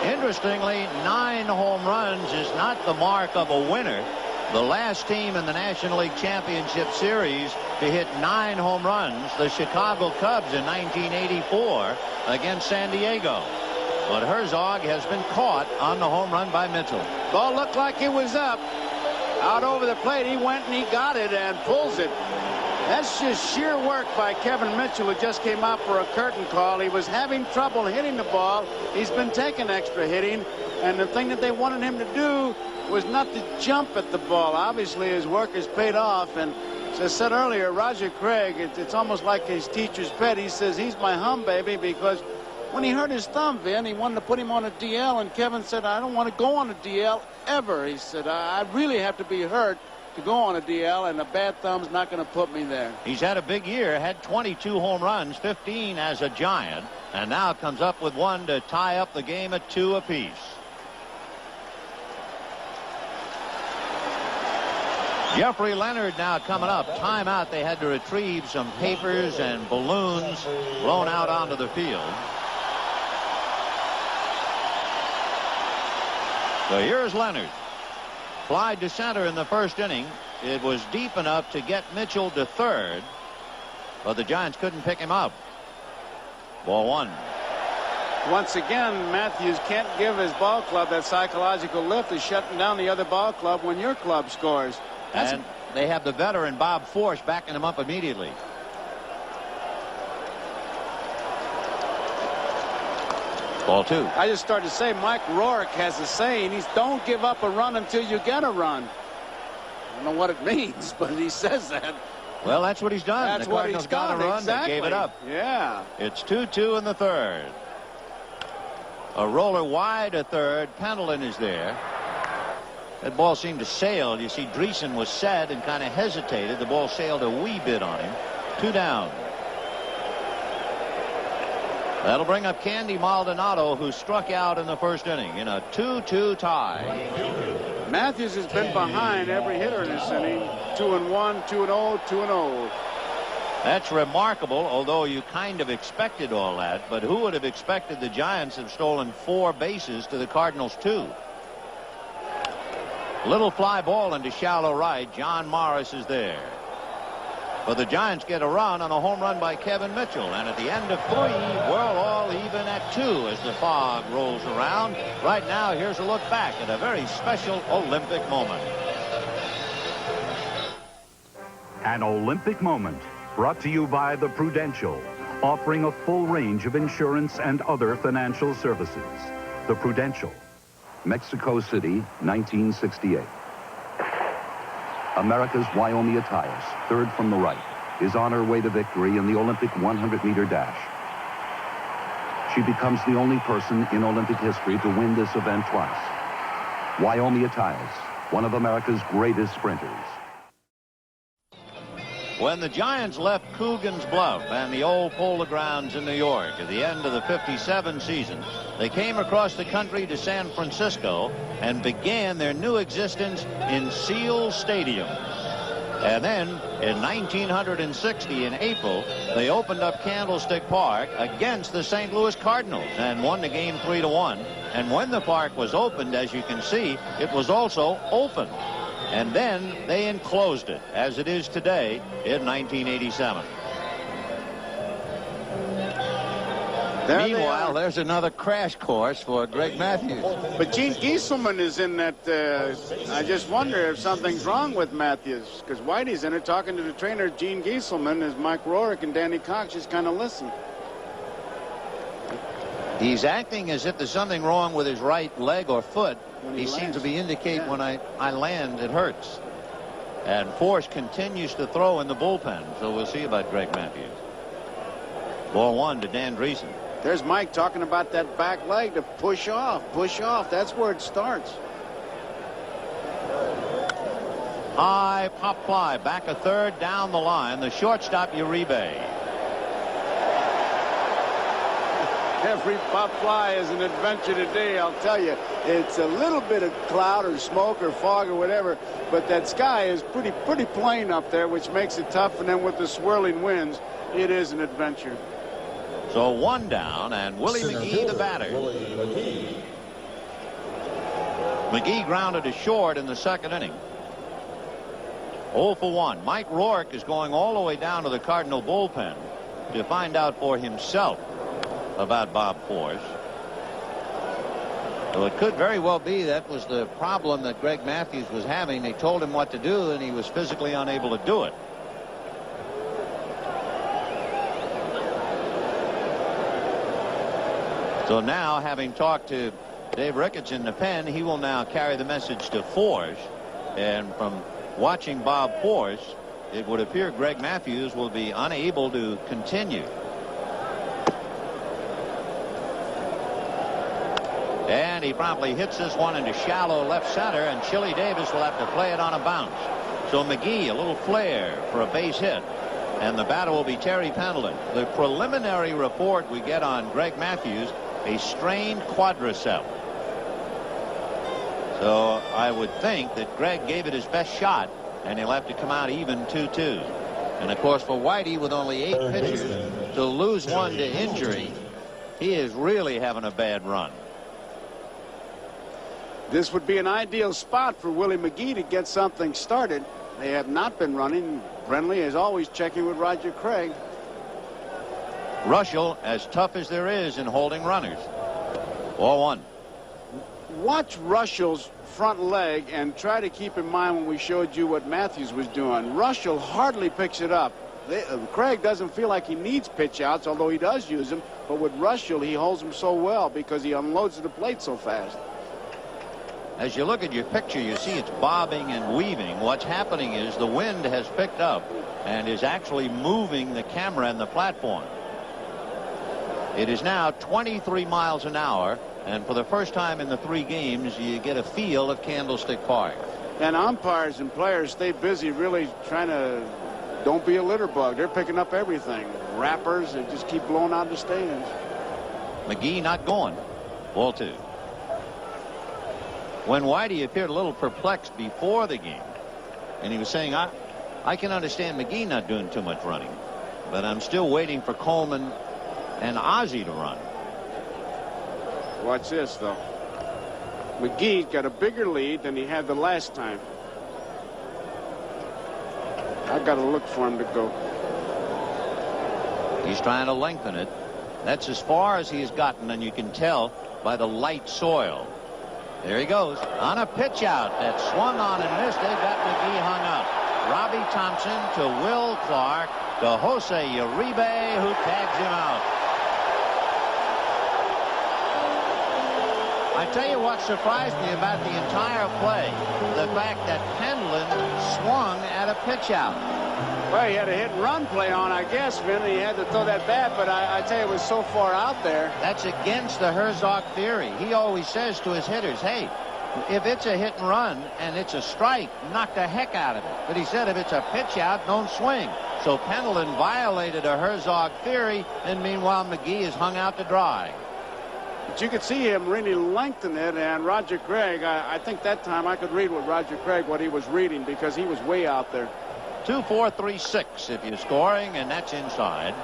Interestingly, 9 home runs is not the mark of a winner. The last team in the National League Championship Series to hit 9 home runs, the Chicago Cubs in 1984 against San Diego. But Herzog has been caught on the home run by Mitchell. Ball looked like it was up. Out over the plate, he went and he got it and pulls it. That's just sheer work by Kevin Mitchell, who just came out for a curtain call. He was having trouble hitting the ball. He's been taking extra hitting, and the thing that they wanted him to do was not to jump at the ball. Obviously, his work has paid off, and as I said earlier, Roger Craig, it's almost like his teacher's pet. He says, he's my hum baby, because when he hurt his thumb, Vin, he wanted to put him on a DL, and Kevin said, I don't want to go on a DL ever. He said, I really have to be hurt to go on a DL, and a bad thumb's not going to put me there. He's had a big year, had 22 home runs, 15 as a Giant, and now comes up with 1 to tie up the game at 2 apiece. Jeffrey Leonard now coming up. Timeout. They had to retrieve some papers and balloons blown out onto the field. So here's Leonard. Fly to center in the first inning. It was deep enough to get Mitchell to third, but the Giants couldn't pick him up. Ball 1. Once again, Mathews can't give his ball club that psychological lift of shutting down the other ball club when your club scores. And they have the veteran Bob Force backing him up immediately. Ball 2. I just started to say, Mike Rourke has a saying. He's don't give up a run until you get a run. I don't know what it means, but he says that. Well, that's what he's done. That's the what Cardinals he's done. got a run. Exactly. They gave it up. Yeah. It's 2-2 in the third. A roller wide to third. Pendleton is there. That ball seemed to sail. You see, Dreesen was set and kind of hesitated. The ball sailed a wee bit on him. 2 down. That'll bring up Candy Maldonado, who struck out in the first inning in a 2-2 tie. Mathews has been behind every hitter in this inning. 2-1, 2-0, 2-0. That's remarkable, although you kind of expected all that. But who would have expected the Giants have stolen 4 bases to the Cardinals 2? Little fly ball into shallow right. John Morris is there. But the Giants get a run on a home run by Kevin Mitchell. And at the end of 3, we're all even at 2 as the fog rolls around. Right now, here's a look back at a very special Olympic moment. An Olympic moment brought to you by the Prudential, offering a full range of insurance and other financial services. The Prudential. Mexico City, 1968. America's Wyoming Mathews, third from the right, is on her way to victory in the Olympic 100-meter dash. She becomes the only person in Olympic history to win this event twice. Wyoming Mathews, one of America's greatest sprinters. When the Giants left Coogan's Bluff and the old Polo Grounds in New York at the end of the '57 season, they came across the country to San Francisco and began their new existence in Seal Stadium. And then in 1960 in April, they opened up Candlestick Park against the St. Louis Cardinals and won the game 3-1. And when the park was opened, as you can see, it was also open. And then they enclosed it, as it is today, in 1987. Meanwhile, there's another crash course for Greg Mathews. But Gene Gieselman is in that. I just wonder if something's wrong with Mathews, because Whitey's in it talking to the trainer, Gene Gieselman, as Mike Rourke and Danny Cox just kind of listen. He's acting as if there's something wrong with his right leg or foot. He seems to be indicating when I land, it hurts. And Force continues to throw in the bullpen, so we'll see about Greg Mathews. Ball 1 to Dan Dreesen. There's Mike talking about that back leg to push off. Push off. That's where it starts. High pop fly, back a third, down the line. The shortstop, Uribe. Every pop fly is an adventure today, I'll tell you. It's a little bit of cloud or smoke or fog or whatever, but that sky is pretty plain up there, which makes it tough. And then with the swirling winds, it is an adventure. So 1 down, and Willie McGee, the batter. McGee grounded to short in the 2nd inning. 0 for 1. Mike Rourke is going all the way down to the Cardinal bullpen to find out for himself about Bob Force. So it could very well be that was the problem that Greg Mathews was having. They told him what to do, and he was physically unable to do it. So now, having talked to Dave Ricketts in the pen, he will now carry the message to Force. And from watching Bob Force, it would appear Greg Mathews will be unable to continue. And he promptly hits this one into shallow left center, and Chili Davis will have to play it on a bounce. So McGee, a little flare for a base hit, and the batter will be Terry Pendleton. The preliminary report we get on Greg Mathews, a strained quadricep. So I would think that Greg gave it his best shot, and he'll have to come out even 2-2. And of course, for Whitey, with only 8 pitches, to lose one to injury, he is really having a bad run. This would be an ideal spot for Willie McGee to get something started. They have not been running. Brenly is always checking with Roger Craig. Reuschel, as tough as there is in holding runners. 0-1. Watch Reuschel's front leg and try to keep in mind when we showed you what Mathews was doing. Reuschel hardly picks it up. Craig doesn't feel like he needs pitch outs, although he does use them. But with Reuschel, he holds them so well because he unloads to the plate so fast. As you look at your picture, you see it's bobbing and weaving. What's happening is the wind has picked up and is actually moving the camera and the platform. It is now 23 miles an hour, and for the first time in the 3 games, you get a feel of Candlestick Park. And umpires and players stay busy really trying to don't be a litter bug. They're picking up everything. Wrappers, they just keep blowing out the stands. McGee not going. Ball 2. when Whitey appeared a little perplexed before the game, and he was saying, I can understand McGee not doing too much running, but I'm still waiting for Coleman and Ozzie to run. Watch this, though. McGee's got a bigger lead than he had the last time. I've got to look for him to go. He's trying to lengthen it. That's as far as he has gotten, and you can tell by the light soil. There he goes on a pitch out that swung on and missed. They've got McGee hung up. Robbie Thompson to Will Clark to Jose Uribe, who tags him out. I tell you what surprised me about the entire play, the fact that Pendleton swung at a pitch out. Well, he had a hit and run play on, I guess, Vin. He had to throw that bat, but I tell you, it was so far out there. That's against the Herzog theory. He always says to his hitters, hey, if it's a hit and run and it's a strike, knock the heck out of it. But he said if it's a pitch out, don't swing. So Pendleton violated a Herzog theory, and meanwhile McGee is hung out to dry. But you could see him really lengthen it, and Roger Craig, I think that time I could read with Roger Craig what he was reading, because he was way out there. 2-4-3-6 if you're scoring, and that's inside.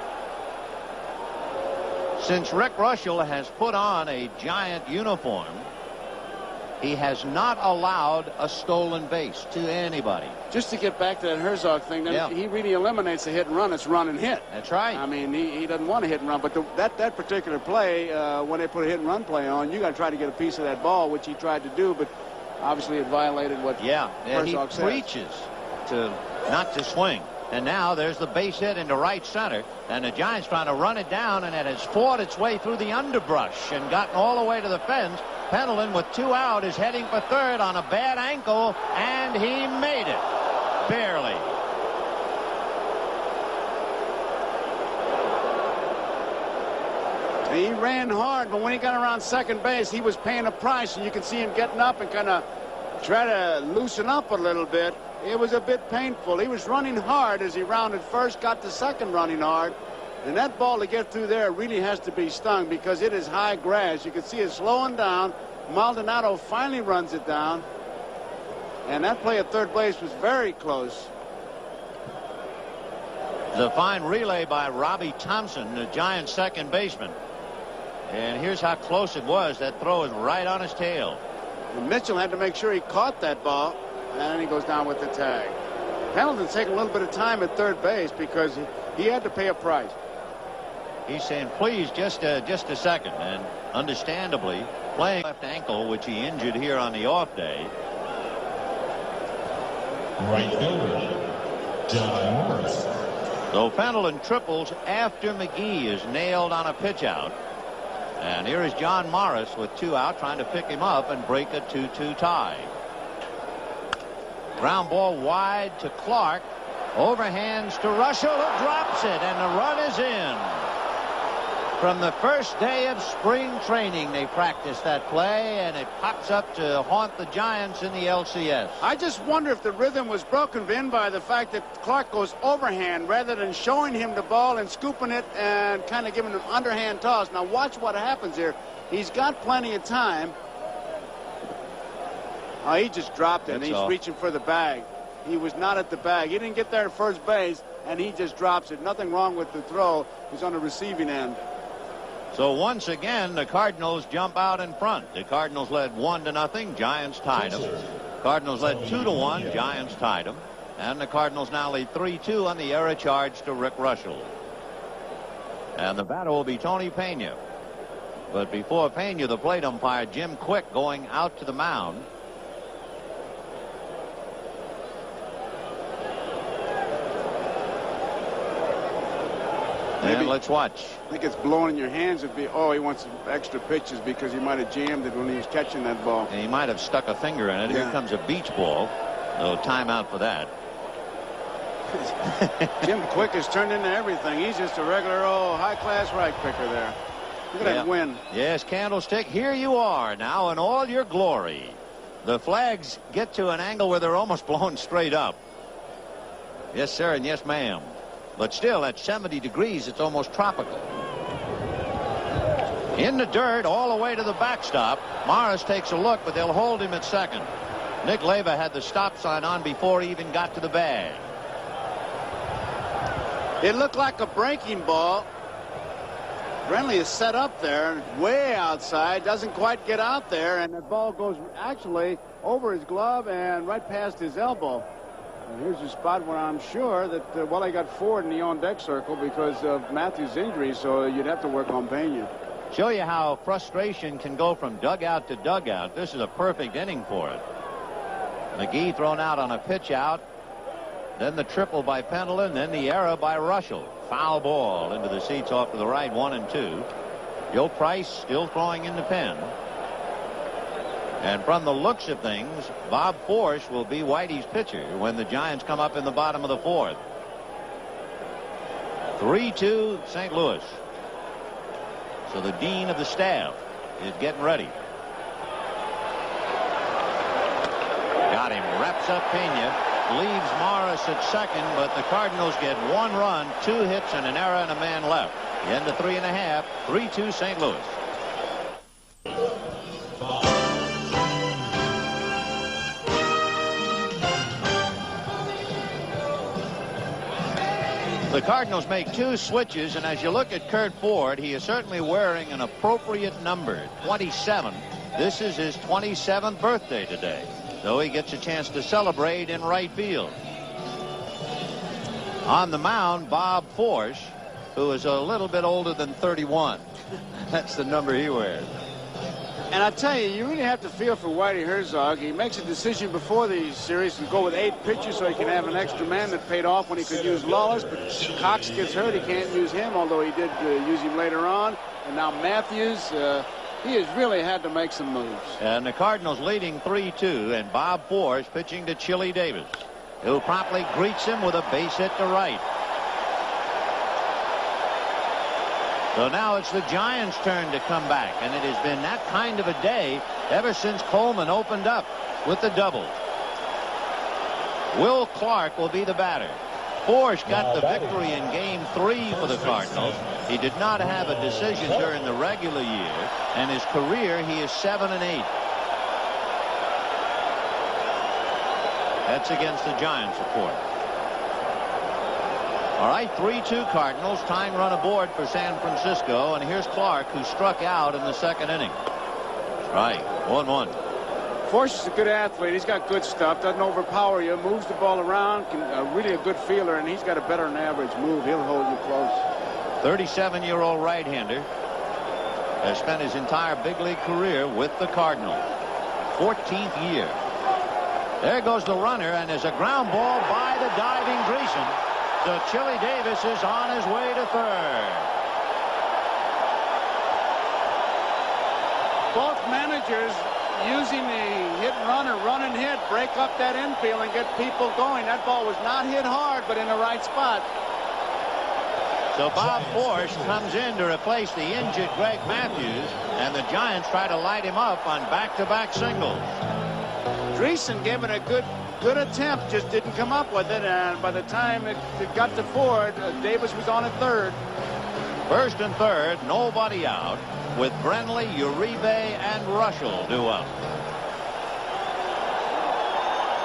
Since Rick Reuschel has put on a Giant uniform, he has not allowed a stolen base to anybody. Just to get back to that Herzog thing, he really eliminates the hit and run. It's run and hit. That's right. I mean, he doesn't want to hit and run, but that particular play, when they put a hit and run play on, you got to try to get a piece of that ball, which he tried to do, but obviously it violated what Herzog says. He preaches to not to swing. And now there's the base hit into right center, and the Giants trying to run it down, and it has fought its way through the underbrush and gotten all the way to the fence. Pendleton with 2 out is heading for third on a bad ankle, and he made it. Barely. He ran hard, but when he got around second base, he was paying a price, and you can see him getting up and kind of try to loosen up a little bit. It was a bit painful. He was running hard as he rounded first, got to second running hard. And that ball to get through there really has to be stung because it is high grass. You can see it slowing down. Maldonado finally runs it down. And that play at third base was very close. The fine relay by Robbie Thompson, the Giants' second baseman. And here's how close it was. That throw is right on his tail. And Mitchell had to make sure he caught that ball. And he goes down with the tag. Pendleton's taking a little bit of time at third base because he had to pay a price. He's saying, please, just a second. And understandably, playing left ankle, which he injured here on the off day. Right fielder, John Morris. So Pendleton triples after McGee is nailed on a pitch out. And here is John Morris with 2 out, trying to pick him up and break a 2-2 tie. Ground ball wide to Clark. Overhands to Reuschel, who drops it, and the run is in. From the first day of spring training, they practiced that play, and it pops up to haunt the Giants in the LCS. I just wonder if the rhythm was broken, Vin, by the fact that Clark goes overhand rather than showing him the ball and scooping it and kind of giving him an underhand toss. Now watch what happens here. He's got plenty of time. Oh, he just dropped it, and he's reaching for the bag. He was not at the bag. He didn't get there at first base, and he just drops it. Nothing wrong with the throw. He's on the receiving end. So once again, the Cardinals jump out in front. The Cardinals led 1-0. Giants tied them. Cardinals led 2-1. Giants tied them. And the Cardinals now lead 3-2 on the error charge to Rick Reuschel. And the batter will be Tony Pena. But before Pena, the plate umpire, Jim Quick, going out to the mound. And let's watch. I think it's blowing in your hands. It'd be, oh, he wants some extra pitches because he might have jammed it when he was catching that ball. And he might have stuck a finger in it. Yeah. Here comes a beach ball. No timeout for that. Jim Quick has turned into everything. He's just a regular old high-class right picker there. Look at that win. Yes, Candlestick, here you are now in all your glory. The flags get to an angle where they're almost blown straight up. Yes, sir, and yes, ma'am. But still, at 70 degrees, it's almost tropical. In the dirt all the way to the backstop. Morris takes a look, but they'll hold him at second. Nick Leyva had the stop sign on before he even got to the bag. It looked like a breaking ball. Brenly is set up there, way outside, doesn't quite get out there, and the ball goes actually over his glove and right past his elbow. And here's a spot where I'm sure that, well, I got Ford in the on-deck circle because of Mathews' injury, so you'd have to work on Pena. Show you how frustration can go from dugout to dugout. This is a perfect inning for it. McGee thrown out on a pitch out. Then the triple by Pendleton, then the error by Reuschel. Foul ball into the seats off to the right, 1-2. Joe Price still throwing in the pen. And from the looks of things, Bob Forsch will be Whitey's pitcher when the Giants come up in the bottom of the fourth. 3-2 St. Louis. So the dean of the staff is getting ready. Got him. Wraps up Pena. Leaves Morris at second, but the Cardinals get 1 run, 2 hits, and an error, and a man left. The end of 3.5, 3-2 St. Louis. The Cardinals make 2 switches, and as you look at Curt Ford, he is certainly wearing an appropriate number, 27. This is his 27th birthday today. So he gets a chance to celebrate in right field. On the mound, Bob Forsch, who is a little bit older than 31. That's the number he wears. And I tell you, you really have to feel for Whitey Herzog. He makes a decision before the series to go with 8 pitchers so he can have an extra man that paid off when he could use Lawless. But Cox gets hurt. He can't use him, although he did use him later on. And now Mathews. He has really had to make some moves. And the Cardinals leading 3-2, and Bob Forsch pitching to Chili Davis, who promptly greets him with a base hit to right. So now it's the Giants' turn to come back, and it has been that kind of a day ever since Coleman opened up with the double. Will Clark will be the batter. Forsch got the victory in Game 3 for the Cardinals. He did not have a decision during the regular year, and his career he is 7-8. That's against the Giants, of course. All right, 3-2 Cardinals. Tying run aboard for San Francisco, and here's Clark, who struck out in the second inning. Right, 1-1. Forsch is a good athlete. He's got good stuff. Doesn't overpower you. Moves the ball around. Really a good fielder, and he's got a better than average move. He'll hold you close. 37-year-old right-hander has spent his entire big league career with the Cardinals. 14th year. There goes the runner, and there's a ground ball by the diving Greason. So Chili Davis is on his way to third. Both managers using the hit and run or run and hit, break up that infield and get people going. That ball was not hit hard, but in the right spot. So Bob Forsch comes in to replace the injured Greg Mathews, and the Giants try to light him up on back-to-back singles. Greason gave it a good attempt, just didn't come up with it, and by the time it got to Ford, Davis was on at third. First and third, nobody out, with Brenly, Uribe, and Reuschel due up.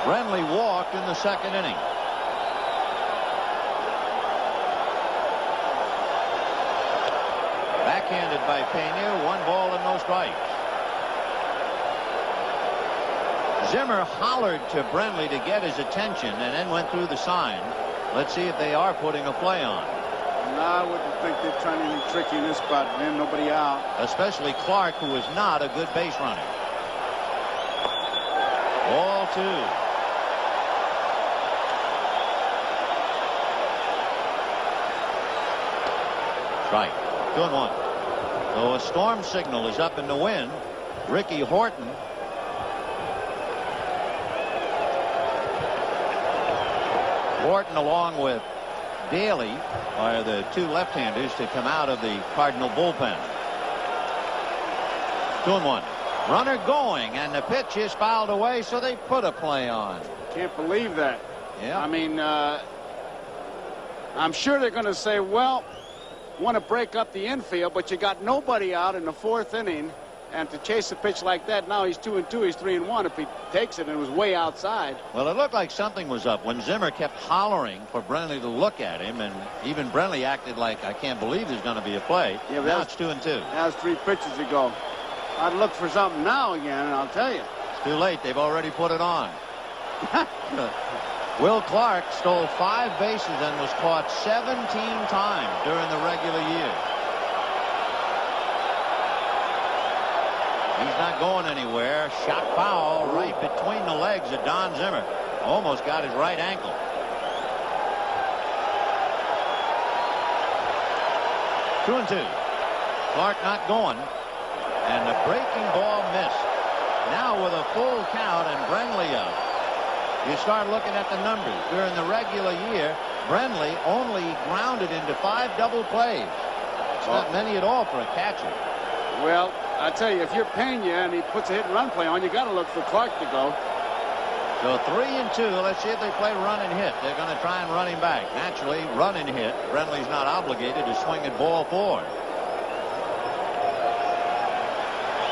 Brenly walked in the second inning. Backhanded by Pena, 1 ball and no strikes. Zimmer hollered to Brenly to get his attention and then went through the sign. Let's see if they are putting a play on. No, I wouldn't think they're trying anything tricky in this spot, man. Nobody out. Especially Clark, who is not a good base runner. Ball 2. Strike. 2-1. So a storm signal is up in the wind. Ricky Horton. Horton along with Daly are the 2 left-handers to come out of the Cardinal bullpen. 2-1. Runner going, and the pitch is fouled away, so they put a play on. Can't believe that. Yeah. I mean, I'm sure they're going to say, well, want to break up the infield, but you got nobody out in the 4th inning. And to chase a pitch like that, now he's 2-2, he's 3-1 if he takes it, and it was way outside. Well, it looked like something was up when Zimmer kept hollering for Brenly to look at him, and even Brenly acted like, I can't believe there's going to be a play. Yeah, now it's 2-2. That was 3 pitches ago. I'd look for something now again, and I'll tell you. It's too late. They've already put it on. Will Clark stole 5 bases and was caught 17 times during the regular year. He's not going anywhere. Shot foul right between the legs of Don Zimmer. Almost got his right ankle. Two and two. Clark not going. And the breaking ball missed. Now with a full count and Brenly up. You start looking at the numbers. During the regular year, Brenly only grounded into 5 double plays. It's not many at all for a catcher. Well, I tell you, if you're Pena and he puts a hit and run play on, you got to look for Clark to go. So 3 and 2. Let's see if they play run and hit. They're going to try and run him back. Naturally, run and hit. Brenly's not obligated to swing at ball 4.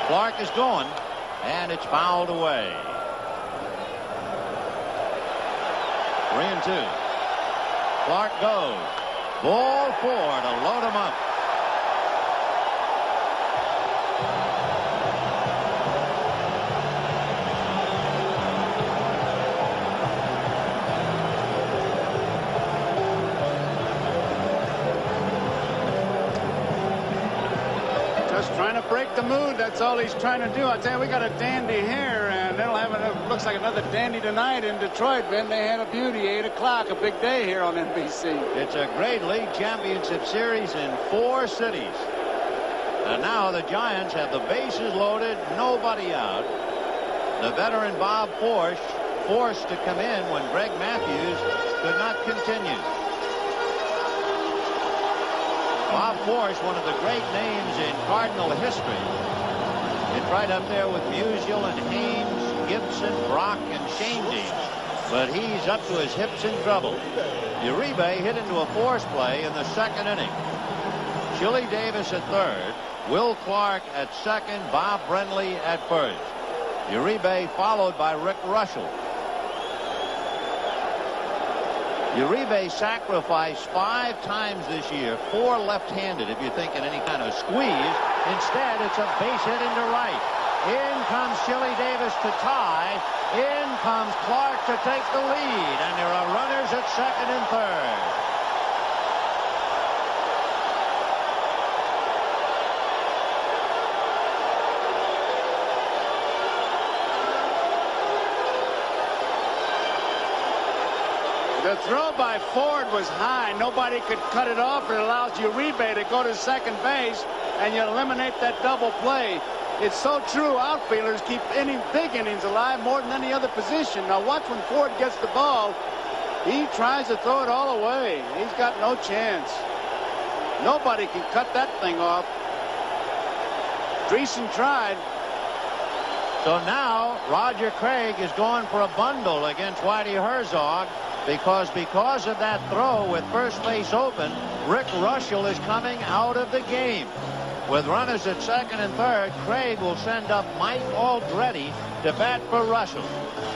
Clark is going, and it's fouled away. 3 and 2. Clark goes. Ball 4 to load him up. Trying to break the mood. That's all he's trying to do. I tell you, we got a dandy here, and they'll have it. Looks like another dandy tonight in Detroit. Ben, they had a beauty. 8 o'clock, a big day here on NBC. It's a great league championship series in 4 cities. And now the Giants have the bases loaded, nobody out. The veteran Bob Forsch forced to come in when Greg Mathews could not continue. Bob Forsch, one of the great names in Cardinal history. It's right up there with Musial and Haynes, Gibson, Brock, and Shane Dean. But he's up to his hips in trouble. Uribe hit into a force play in the 2nd inning. Chili Davis at 3rd, Will Clark at 2nd, Bob Brenly at 1st. Uribe followed by Rick Reuschel. Uribe sacrificed 5 times this year, 4 left-handed if you're thinking any kind of squeeze. Instead, it's a base hit into right. In comes Chili Davis to tie. In comes Clark to take the lead. And there are runners at 2nd and 3rd. The throw by Ford was high. Nobody could cut it off. It allows Uribe to go to 2nd base, and you eliminate that double play. It's so true. Outfielders keep big innings alive more than any other position. Now watch when Ford gets the ball. He tries to throw it all away. He's got no chance. Nobody can cut that thing off. Dreesen tried. So now Roger Craig is going for a bundle against Whitey Herzog. Because of that throw with first base open, Rick Reuschel is coming out of the game. With runners at 2nd and 3rd, Craig will send up Mike Aldretti to bat for Reuschel.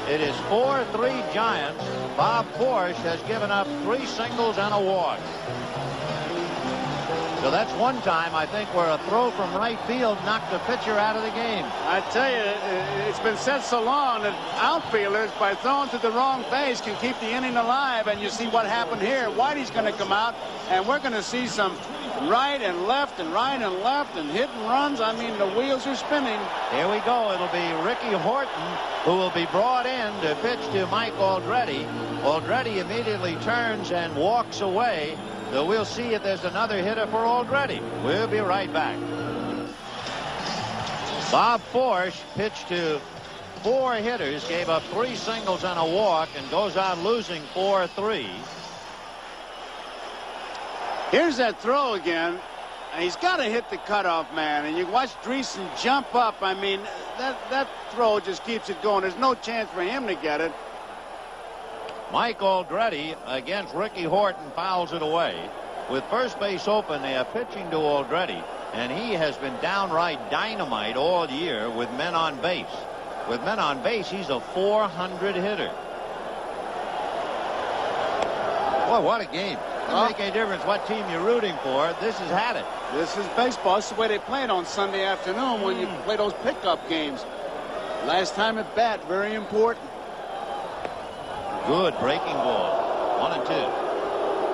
It is 4-3 Giants. Bob Forsch has given up 3 singles and a walk. So that's one time, I think, where a throw from right field knocked the pitcher out of the game. I tell you, it's been said so long that outfielders, by throwing to the wrong base, can keep the inning alive. And you see what happened here. Whitey's going to come out, and we're going to see some right and left and right and left and hit and runs. I mean, the wheels are spinning. Here we go. It'll be Ricky Horton who will be brought in to pitch to Mike Aldretti. Aldretti immediately turns and walks away. So we'll see if there's another hitter for Aldretti. We'll be right back. Bob Forsch pitched to 4 hitters, gave up 3 singles and a walk, and goes out losing 4-3. Here's that throw again. He's got to hit the cutoff man, and you watch Dreesen jump up. I mean, that throw just keeps it going. There's no chance for him to get it. Mike Aldretti against Ricky Horton fouls it away. with first base open. They are pitching to Aldretti, and he has been downright dynamite all year with men on base. With men on base, he's a .400 hitter. Boy, what a game. Doesn't make any difference what team you're rooting for. This has had it. This is baseball. This is the way they play it on Sunday afternoon when you play those pickup games. Last time at bat, very important. Good breaking ball. 1-2.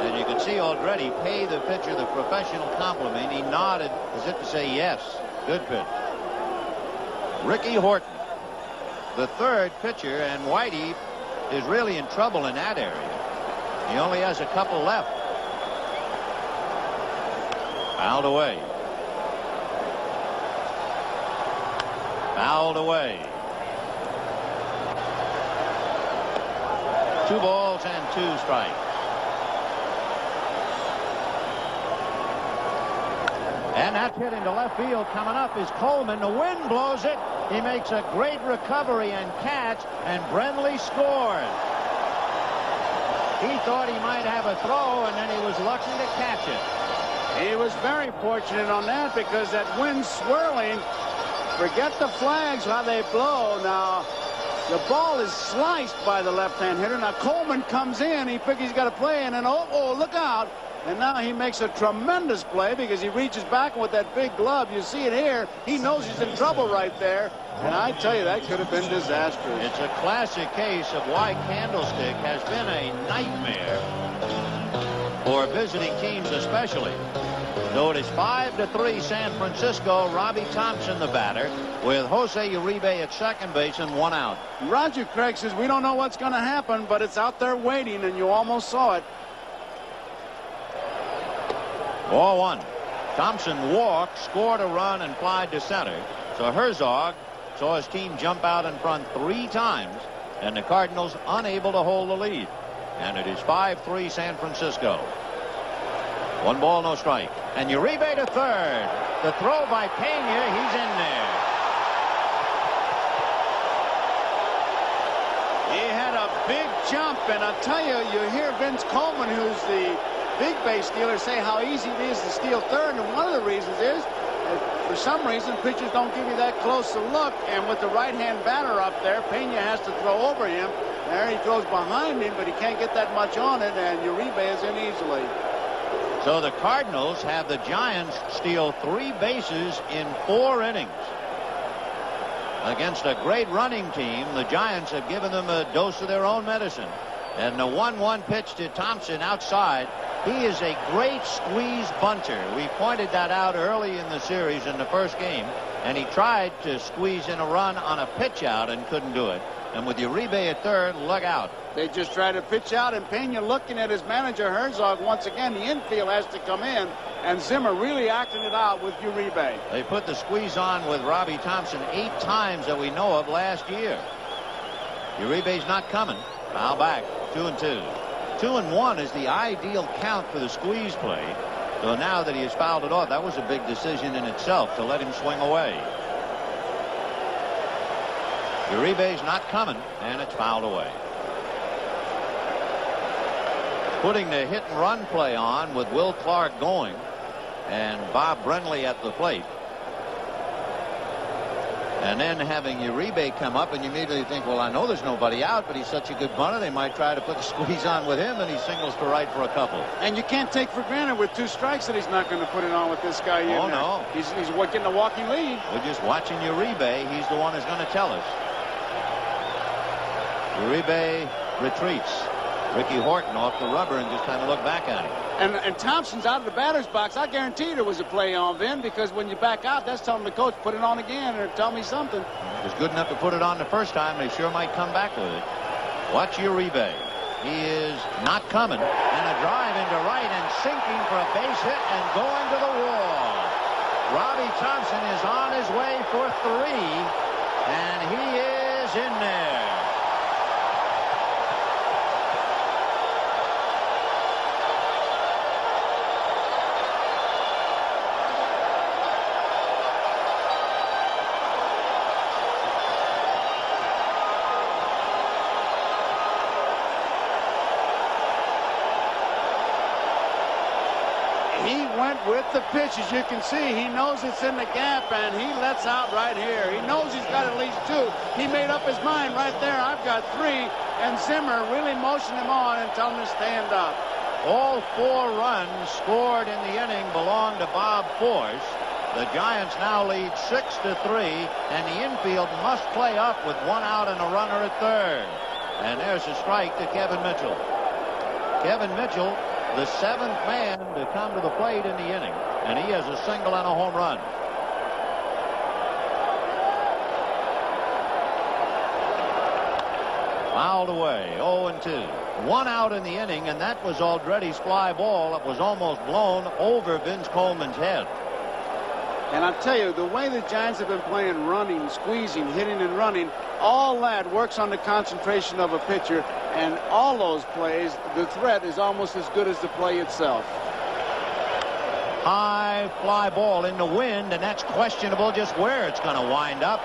And you can see Aldretti pay the pitcher the professional compliment. He nodded as if to say yes. Good pitch. Ricky Horton, the third pitcher, and Whitey is really in trouble in that area. He only has a couple left. Fouled away. Fouled away. 2 balls and 2 strikes. And that's hit into left field. Coming up is Coleman. The wind blows it. He makes a great recovery and catch, and Brenly scores. He thought he might have a throw, and then he was lucky to catch it. He was very fortunate on that because that wind swirling, forget the flags, how they blow. Now, the ball is sliced by the left-hand hitter. Now, Coleman comes in. He figures he's got to play, and then, oh, look out. And now he makes a tremendous play because he reaches back with that big glove. You see it here. He knows he's in trouble right there. And I tell you, that could have been disastrous. It's a classic case of why Candlestick has been a nightmare for visiting teams especially. So it is 5-3 San Francisco. Robbie Thompson the batter with Jose Uribe at second base and 1 out. Roger Craig says we don't know what's going to happen, but it's out there waiting, and you almost saw it. Ball 1. Thompson walked, scored a run, and flied to center. So Herzog saw his team jump out in front 3 times, and the Cardinals unable to hold the lead. And it is 5-3 San Francisco. 1 ball, no strike. And Uribe to third. The throw by Pena, he's in there. He had a big jump, and I'll tell you, you hear Vince Coleman, who's the big base stealer, say how easy it is to steal third, and one of the reasons is for some reason pitchers don't give you that close a look, and with the right-hand batter up there, Pena has to throw over him. There he throws behind him, but he can't get that much on it, and Uribe is in easily. So the Cardinals have the Giants steal 3 bases in 4 innings. Against a great running team, the Giants have given them a dose of their own medicine. And the 1-1 pitch to Thompson outside. He is a great squeeze bunter. We pointed that out early in the series in the first game, and he tried to squeeze in a run on a pitch out and couldn't do it. And with Uribe at third, look out. They just tried to pitch out, and Pena looking at his manager Herzog once again. The infield has to come in, and Zimmer really acting it out with Uribe. They put the squeeze on with Robbie Thompson 8 times that we know of last year. Uribe's not coming. Foul back. 2-2. 2-1 is the ideal count for the squeeze play. So now that he has fouled it off, that was a big decision in itself to let him swing away. Uribe's not coming, and it's fouled away. Putting the hit and run play on with Will Clark going and Bob Brenly at the plate. And then having Uribe come up, and you immediately think, well, I know there's nobody out, but he's such a good bunter, they might try to put the squeeze on with him, and he singles to right for a couple. And you can't take for granted with 2 strikes that he's not going to put it on with this guy in there. No. He's getting a walking lead. We're just watching Uribe. He's the one who's going to tell us. Uribe retreats. Ricky Horton off the rubber and just kind of look back at him. And Thompson's out of the batter's box. I guarantee there was a play on, Vin, because when you back out, that's telling the coach, put it on again or tell me something. It was good enough to put it on the first time. They sure might come back with it. Watch Uribe. He is not coming. And a drive into right and sinking for a base hit and going to the wall. Robbie Thompson is on his way for 3, and he is in there. went with the pitch. As you can see, he knows it's in the gap, and he lets out right here. He knows he's got at least 2. He made up his mind right there. I've got 3, and Zimmer really motioned him on and told him to stand up. All 4 runs scored in the inning belong to Bob Force. The Giants now lead 6-3, and the infield must play up with 1 out and a runner at third. And there's a strike to Kevin Mitchell. Kevin Mitchell, the 7th man to come to the plate in the inning, and he has a single and a home run. Fouled away, 0-2. 1 out in the inning, and that was Aldretti's fly ball. It was almost blown over Vince Coleman's head. And I'll tell you, the way the Giants have been playing, running, squeezing, hitting and running, all that works on the concentration of a pitcher. And all those plays, the threat is almost as good as the play itself. High fly ball in the wind, and that's questionable just where it's going to wind up.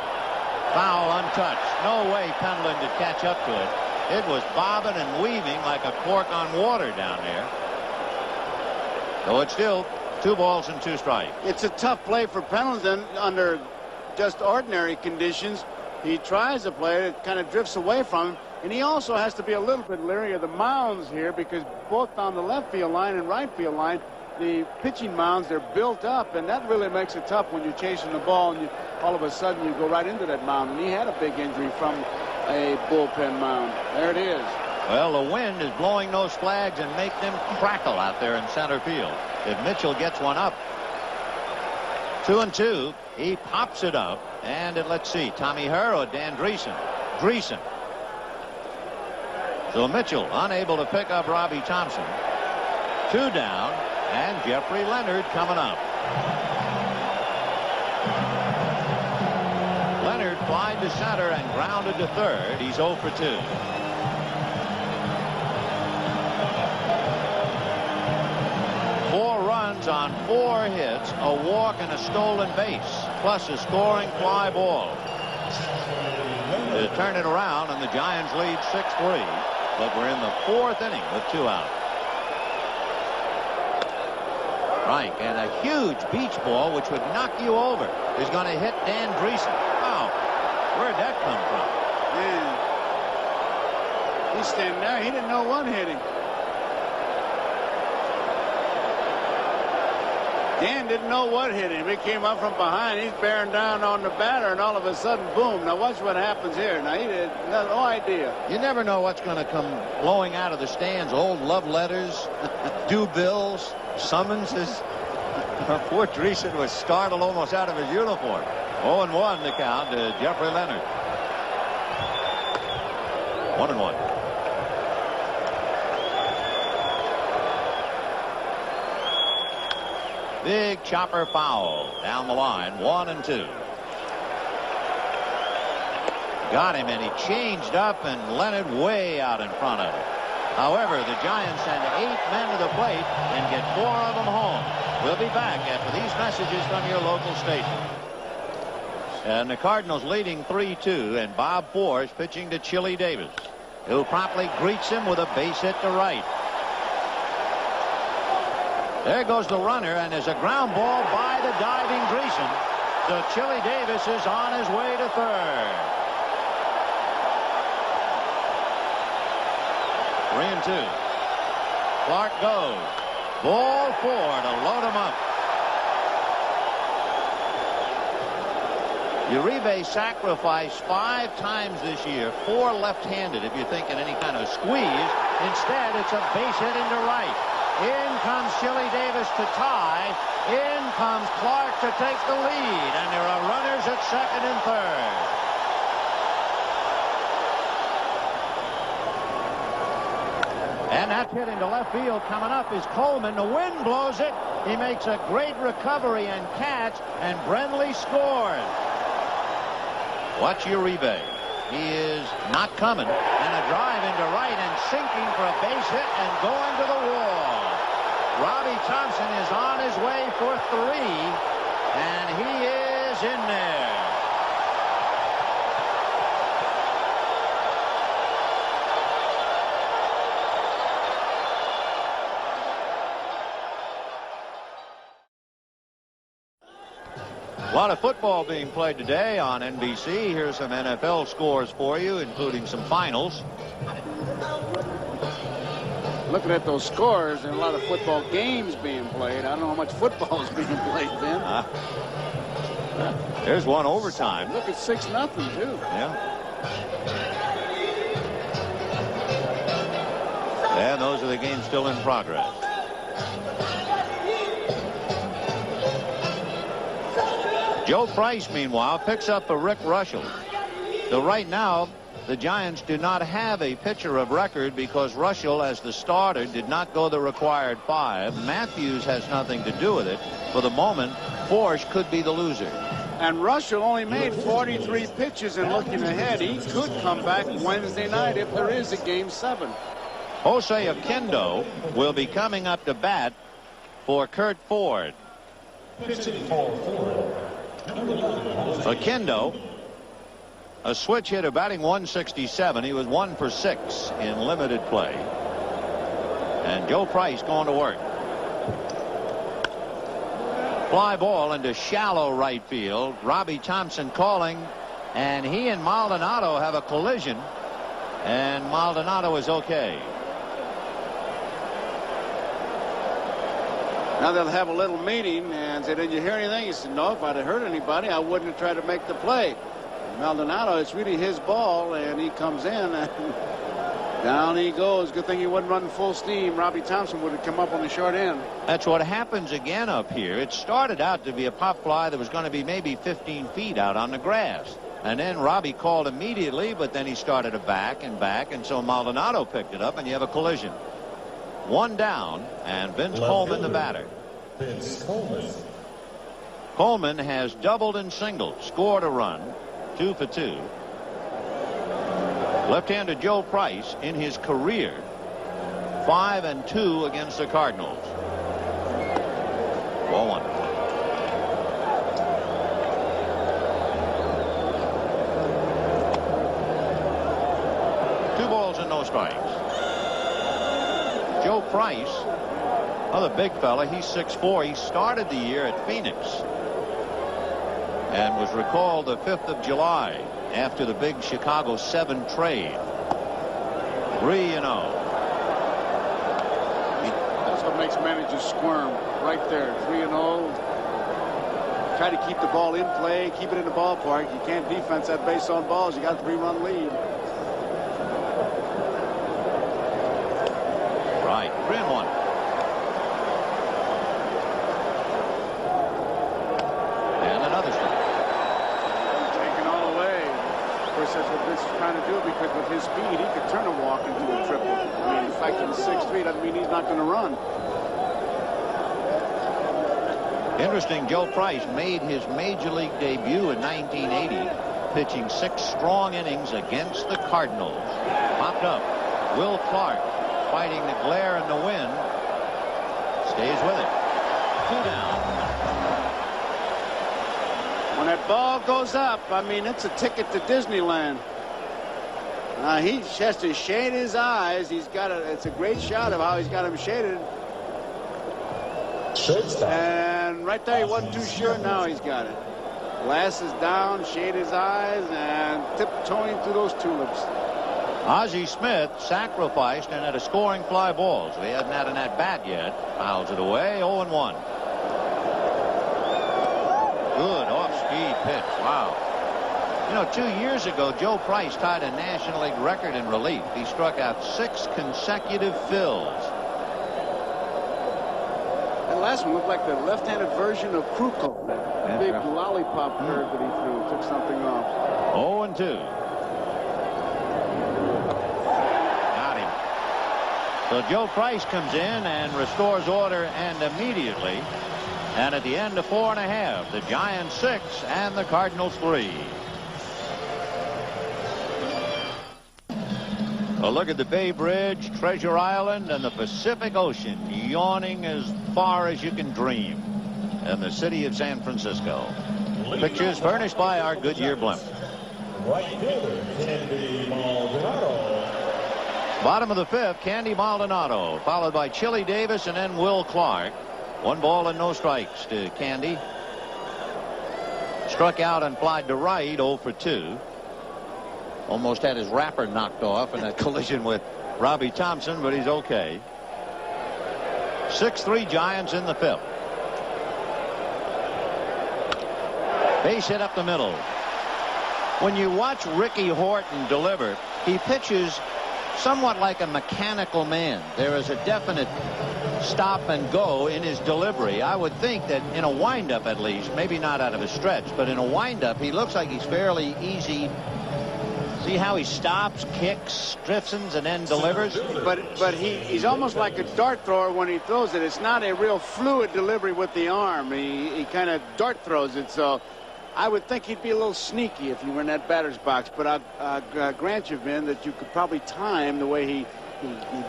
Foul untouched. No way Pendleton could catch up to it. It was bobbing and weaving like a cork on water down there. So it's still 2 balls and 2 strikes. It's a tough play for Pendleton under just ordinary conditions. He tries to play it, it kind of drifts away from him, and he also has to be a little bit leery of the mounds here, because both on the left field line and right field line, the pitching mounds, they're built up, and that really makes it tough when you're chasing the ball and all of a sudden you go right into that mound. And he had a big injury from a bullpen mound. There it is. Well, the wind is blowing those flags and make them crackle out there in center field. If Mitchell gets one up, 2-2, he pops it up, and let's see, Tommy Herr or Dan Dreesen. Dreesen. So Mitchell unable to pick up Robbie Thompson. 2 down, and Jeffrey Leonard coming up. Leonard flied to center and grounded to third. He's 0 for 2. On 4 hits, a walk, and a stolen base, plus a scoring fly ball to turn it around, and the Giants lead 6-3. But we're in the 4th inning with 2 out. Right, and a huge beach ball, which would knock you over, is going to hit Dan Dreesen. Wow, where'd that come from? Man, he's standing there. He didn't know what hit him. Dan didn't know what hit him. He came up from behind. He's bearing down on the batter, and all of a sudden, boom. Now watch what happens here. Now he had no idea. You never know what's going to come blowing out of the stands. Old love letters, due bills, summonses. Poor Dreesen was startled almost out of his uniform. 0-1 the count to Jeffrey Leonard. 1-1. Big chopper foul down the line. 1-2. Got him, and he changed up, and Leonard way out in front of him. However, the Giants send 8 men to the plate and get 4 of them home. We'll be back after these messages from your local station. And the Cardinals leading 3-2, and Bob Force pitching to Chili Davis, who promptly greets him with a base hit to right. There goes the runner, and there's a ground ball by the diving Dreesen. So Chili Davis is on his way to third. 3-2. Clark goes. Ball 4 to load him up. Uribe sacrificed 5 times this year, 4 left-handed if you're thinking any kind of squeeze. Instead, it's a base hit into right. In comes Chili Davis to tie. In comes Clark to take the lead. And there are runners at second and third. And that hit into left field coming up is Coleman. The wind blows it. He makes a great recovery and catch, and Brenly scores. Watch Uribe. He is not coming. And a drive into right and sinking for a base hit and going to the wall. Robbie Thompson is on his way for 3, and he is in there. A lot of football being played today on NBC. Here's some NFL scores for you, including some finals. Looking at those scores and a lot of football games being played. I don't know how much football is being played then. There's one overtime. Look at 6-0 too. Yeah. And those are the games still in progress. Joe Price, meanwhile, picks up for Rick Reuschel. So right now, the Giants do not have a pitcher of record because Reuschel, as the starter, did not go the required 5. Mathews has nothing to do with it. For the moment, Forsch could be the loser. And Reuschel only made 43 pitches, and looking ahead, he could come back Wednesday night if there is a Game 7. Jose Oquendo will be coming up to bat for Curt Ford. Oquendo, a switch hitter, batting 167. He was 1 for 6 in limited play. And Joe Price going to work. Fly ball into shallow right field. Robbie Thompson calling, and he and Maldonado have a collision, and Maldonado is okay. Now they'll have a little meeting and say, did you hear anything? He said, no, if I'd have heard anybody, I wouldn't have tried to make the play. Maldonado, it's really his ball, and he comes in, and down he goes. Good thing he wasn't running full steam. Robbie Thompson would have come up on the short end. That's what happens again up here. It started out to be a pop fly that was going to be maybe 15 feet out on the grass. And then Robbie called immediately, but then he started to back, and so Maldonado picked it up, and you have a collision. One down, and Vince Coleman, the batter. Vince Coleman. Coleman has doubled and singled, scored a run, 2 for 2. Left-hander Joe Price in his career 5-2 against the Cardinals. 1-1. Two balls and no strikes. Joe Price, another big fella. He's 6'4". He started the year at Phoenix and was recalled the 5th of July after the big Chicago 7 trade. 3-0. That's what makes managers squirm right there. 3-0. Try to keep the ball in play, keep it in the ballpark. You can't defense that base on balls. You got a 3-run lead. Right, 3-1. And another strike. Taken all away. Of course, that's what Vince is trying to do, because with his speed, he could turn a walk into a triple. I mean, the fact that he's 6'3" doesn't mean he's not going to run. Interesting, Joe Price made his major league debut in 1980, pitching 6 strong innings against the Cardinals. Popped up. Will Clark, fighting the glare and the wind, stays with it. 2 down. When that ball goes up, I mean, it's a ticket to Disneyland. He has to shade his eyes. It's a great shot of how he's got them shaded. Shortstop. And right there, he wasn't too sure. Now he's got it. Glasses down, shade his eyes, and tiptoeing through those tulips. Ozzie Smith sacrificed and had a scoring fly ball. So he hadn't had an at-bat yet. Fouls it away, 0-1. Good off-speed pitch. Wow. You know, 2 years ago, Joe Price tied a National League record in relief. He struck out 6 consecutive fills. That last one looked like the left-handed version of Kruko. That big lollipop curve that he threw. Took something off. 0-2. Got him. So Joe Price comes in and restores order, and immediately. And at the end of 4 1/2, the Giants 6 and the Cardinals 3. A look at the Bay Bridge, Treasure Island, and the Pacific Ocean yawning as far as you can dream in the city of San Francisco. Pictures furnished by our Goodyear blimp. Right fielder, Candy Maldonado. Bottom of the 5th, Candy Maldonado, followed by Chili Davis and then Will Clark. 1 ball and no strikes to Candy. Struck out and flied to right, 0 for 2. Almost had his wrapper knocked off in that collision with Robbie Thompson, but he's okay. 6-3 Giants in the 5th. Base hit up the middle. When you watch Ricky Horton deliver, he pitches somewhat like a mechanical man. There is a definite stop and go in his delivery. I would think that in a windup, at least, maybe not out of a stretch, but in a windup, he looks like he's fairly easy. See how he stops, kicks, stiffens, and then delivers? But he's almost like a dart thrower when he throws it. It's not a real fluid delivery with the arm. He kind of dart throws it, so I would think he'd be a little sneaky if you were in that batter's box. But I'll grant you, Vin, that you could probably time the way he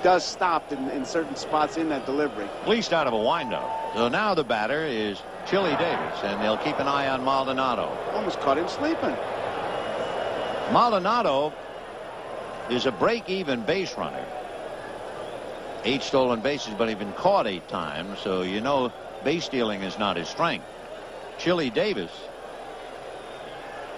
does stop in certain spots in that delivery. At least out of a windup. So now the batter is Chili Davis, and they'll keep an eye on Maldonado. Almost caught him sleeping. Maldonado is a break-even base runner. 8 stolen bases, but he's been caught 8 times, so you know base stealing is not his strength. Chili Davis,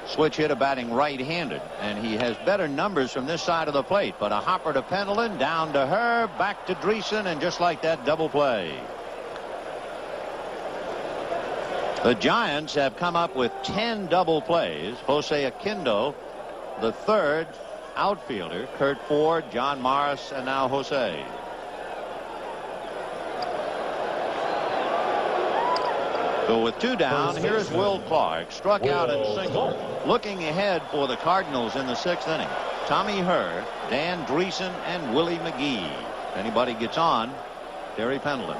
switch hitter, batting right-handed, and he has better numbers from this side of the plate. But a hopper to Pendleton, down to her, back to Dreesen, and just like that, double play. The Giants have come up with 10 double plays. Jose Aquindo, the third outfielder, Kurt Ford, John Morris, and now Jose. So with 2 down, here's Will Clark, struck out and single. Looking ahead for the Cardinals in the 6th inning. Tommy Herr, Dan Dreesen, and Willie McGee. If anybody gets on, Terry Pendleton.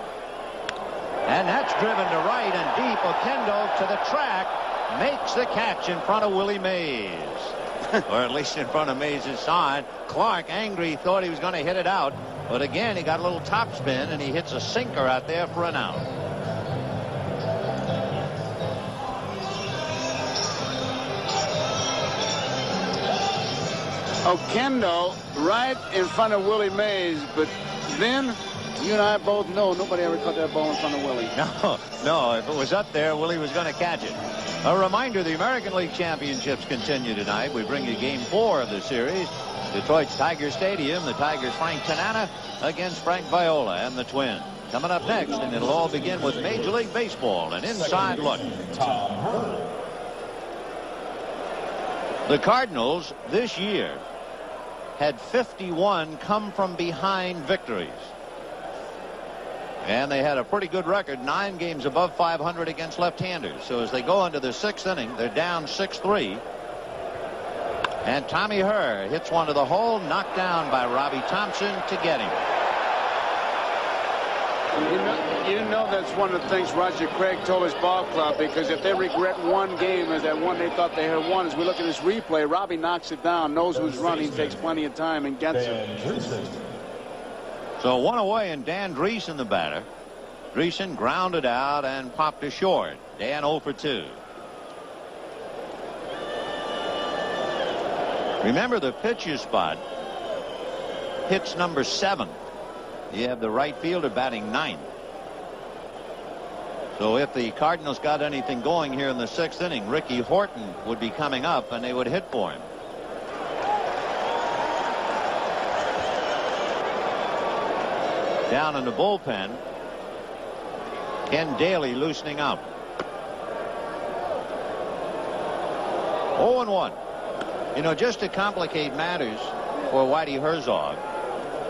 And that's driven to right and deep. Oquendo to the track, makes the catch in front of Willie Mays. Or at least in front of Mays' side. Clark, angry, thought he was going to hit it out. But again, he got a little topspin, and he hits a sinker out there for an out. Oquendo right in front of Willie Mays, but then you and I both know nobody ever caught that ball in front of Willie. No, if it was up there, Willie was going to catch it. A reminder, the American League Championships continue tonight. We bring you Game 4 of the series. Detroit's Tiger Stadium, the Tigers' Frank Tanana against Frank Viola and the Twins. Coming up next, and it'll all begin with Major League Baseball, an inside look. The Cardinals this year had 51 come from behind victories. And they had a pretty good record, 9 games above 500 against left-handers. So as they go into the 6th inning, they're down 6-3. And Tommy Herr hits one to the hole, knocked down by Robbie Thompson to get him. You know that's one of the things Roger Craig told his ball club, because if they regret one game as that one they thought they had won, as we look at this replay, Robbie knocks it down, knows who's running, takes plenty of time and gets it. So 1 away, and Dan Dreesen, the batter. Dreesen grounded out and popped to short. Dan 0 for 2. Remember, the pitcher's spot hits number 7. You have the right fielder batting 9th. So if the Cardinals got anything going here in the 6th inning, Ricky Horton would be coming up and they would hit for him. Down in the bullpen, Ken Daly loosening up. 0-1. You know, just to complicate matters for Whitey Herzog,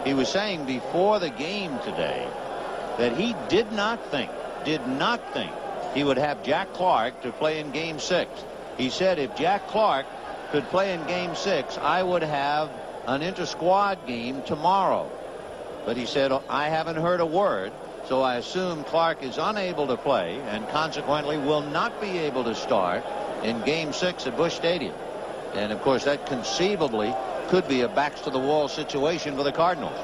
he was saying before the game today that he did not think he would have Jack Clark to play in Game 6. He said if Jack Clark could play in Game 6, I would have an inter-squad game tomorrow. But he said, I haven't heard a word, so I assume Clark is unable to play and consequently will not be able to start in Game 6 at Busch Stadium. And, of course, that conceivably could be a backs-to-the-wall situation for the Cardinals.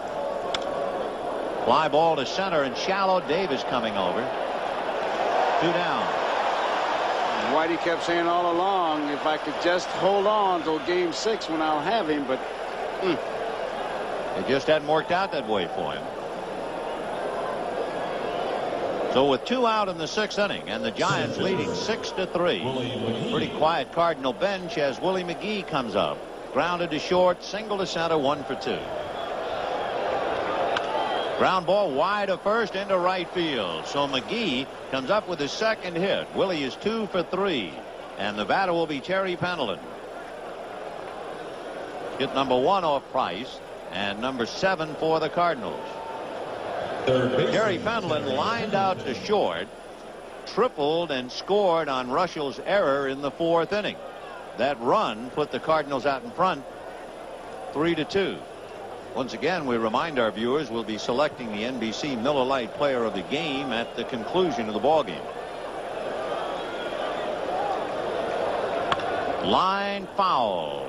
Fly ball to center and shallow. Davis coming over. 2 down. Whitey kept saying all along, if I could just hold on till Game 6 when I'll have him, but it just hadn't worked out that way for him. So with 2 out in the 6th inning and the Giants leading 6-3. Pretty quiet Cardinal bench as Willie McGee comes up. Grounded to short, single to center, 1 for 2. Ground ball wide of first into right field. So McGee comes up with his 2nd hit. Willie is 2 for 3. And the batter will be Terry Pendleton. Hit number 1 off Price and number 7 for the Cardinals. Terry Pendleton lined out to short, tripled and scored on Reuschel's error in the 4th inning. That run put the Cardinals out in front 3-2. Once again, we remind our viewers we'll be selecting the NBC Miller Lite Player of the Game at the conclusion of the ballgame. Line foul.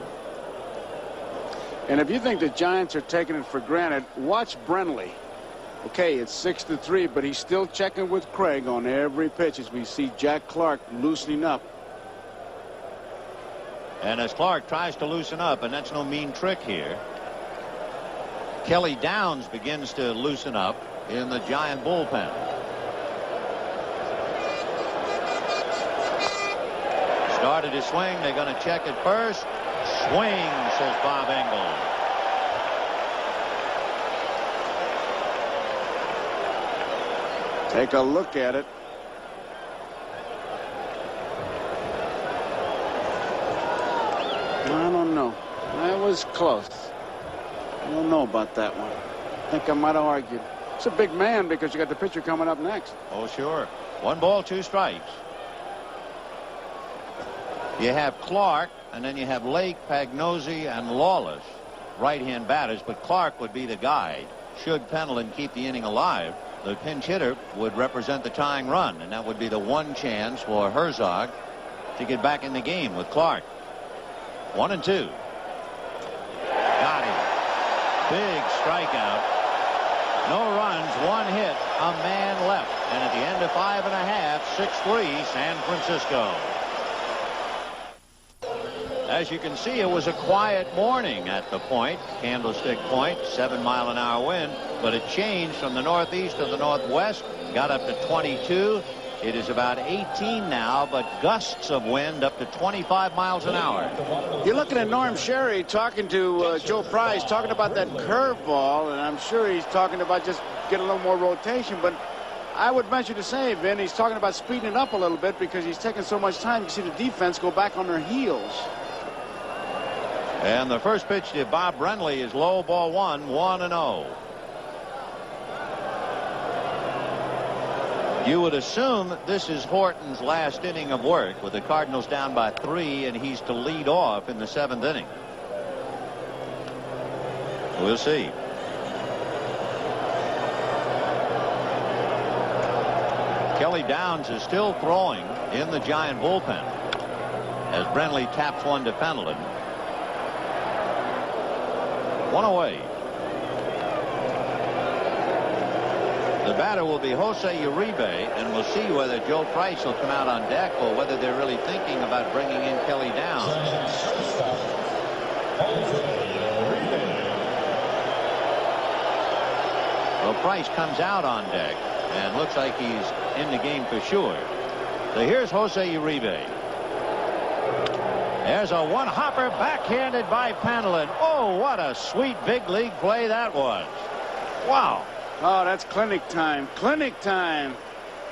And if you think the Giants are taking it for granted, watch Brenly. Okay, it's 6-3, but he's still checking with Craig on every pitch as we see Jack Clark loosening up. And as Clark tries to loosen up, and that's no mean trick here, Kelly Downs begins to loosen up in the Giant bullpen. Started his swing. They're going to check it first. Swing, says Bob Engel. Take a look at it. I don't know. That was close. I don't know about that one. I think I might have argued. It's a big man because you got the pitcher coming up next. Oh, sure. 1 ball, 2 strikes. You have Clark, and then you have Lake, Pagnosi, and Lawless, right-hand batters, but Clark would be the guy. Should Pendleton keep the inning alive, the pinch hitter would represent the tying run, and that would be the one chance for Herzog to get back in the game with Clark. 1-2. Got him. Big strikeout. No runs, 1 hit, a man left. And at the end of 5.5, 6-3, San Francisco. As you can see, it was a quiet morning at the Point, Candlestick Point, 7-mile-an-hour wind, but it changed from the northeast to the northwest, got up to 22. It is about 18 now, but gusts of wind up to 25 miles an hour. You're looking at Norm Sherry talking to Joe Price, talking about that curveball, and I'm sure he's talking about just getting a little more rotation, but I would venture to say, Vin, he's talking about speeding it up a little bit because he's taking so much time. You see the defense go back on their heels. And the first pitch to Bob Brenly is low, ball 1, 1-0. You would assume this is Horton's last inning of work with the Cardinals down by 3, and he's to lead off in the 7th inning. We'll see. Kelly Downs is still throwing in the Giant bullpen as Brenly taps one to Pendleton. 1 away. The batter will be Jose Uribe, and we'll see whether Joe Price will come out on deck or whether they're really thinking about bringing in Kelly Downs. Well, Price comes out on deck and looks like he's in the game for sure. So here's Jose Uribe. There's a one-hopper backhanded by Pendleton. Oh, what a sweet big league play that was. Wow. Oh, that's clinic time. Clinic time.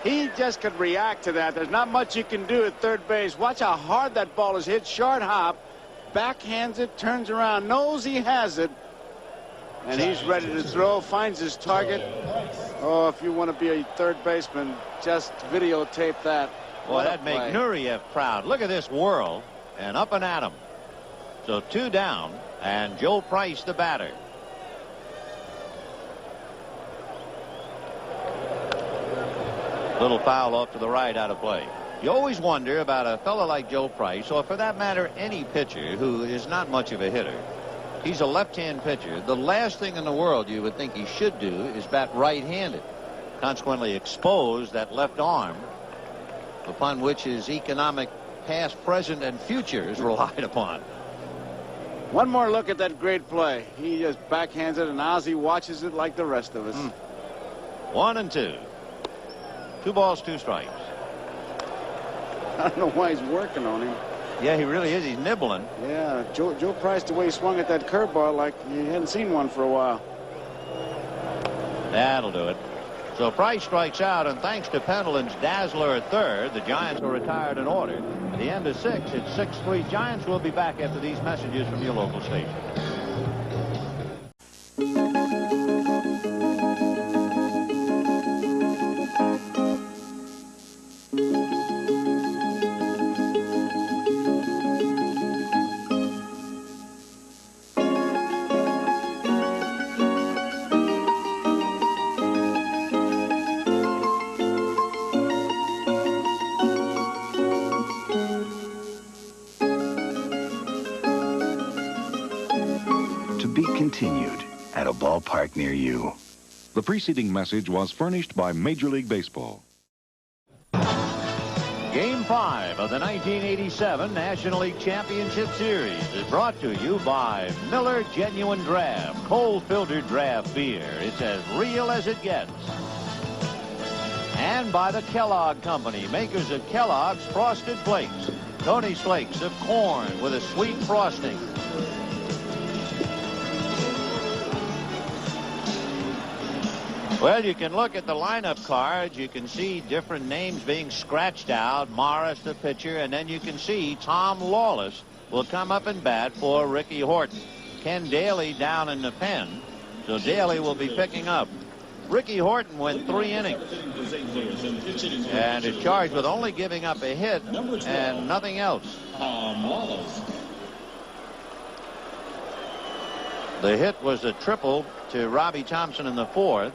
He just could react to that. There's not much you can do at third base. Watch how hard that ball is hit. Short hop. Backhands it, turns around, knows he has it. And he's ready to throw, finds his target. Oh, if you want to be a third baseman, just videotape that. Boy, that'd make Nureyev proud. Look at this whirl. And up and at him. So 2 down, and Joe Price the batter. Little foul off to the right, out of play. You always wonder about a fellow like Joe Price, or for that matter any pitcher who is not much of a hitter. He's a left-hand pitcher. The last thing in the world you would think he should do is bat right-handed. Consequently expose that left arm upon which his economic past, present, and future is relied upon. One more look at that great play. He just backhands it, and Ozzie watches it like the rest of us. 1-2. 2 balls, 2 strikes. I don't know why he's working on him. Yeah, he really is. He's nibbling. Yeah, Joe Price, the way he swung at that curveball, like you hadn't seen one for a while. That'll do it. So Price strikes out, and thanks to Pendleton's dazzler at third, the Giants are retired in order. The end of 6. It's 6-3 Giants. We'll be back after these messages from your local station. Continued at a ballpark near you. The preceding message was furnished by Major League Baseball. Game 5 of the 1987 National League Championship Series is brought to you by Miller Genuine Draft, cold-filtered draft beer. It's as real as it gets. And by the Kellogg Company, makers of Kellogg's Frosted Flakes. Tony's Flakes of corn with a sweet frosting. Well, you can look at the lineup cards. You can see different names being scratched out. Morris, the pitcher, and then you can see Tom Lawless will come up and bat for Ricky Horton. Ken Daly down in the pen, so Daly will be picking up. Ricky Horton went 3 innings and is charged with only giving up a hit and nothing else. The hit was a triple to Robbie Thompson in the 4th.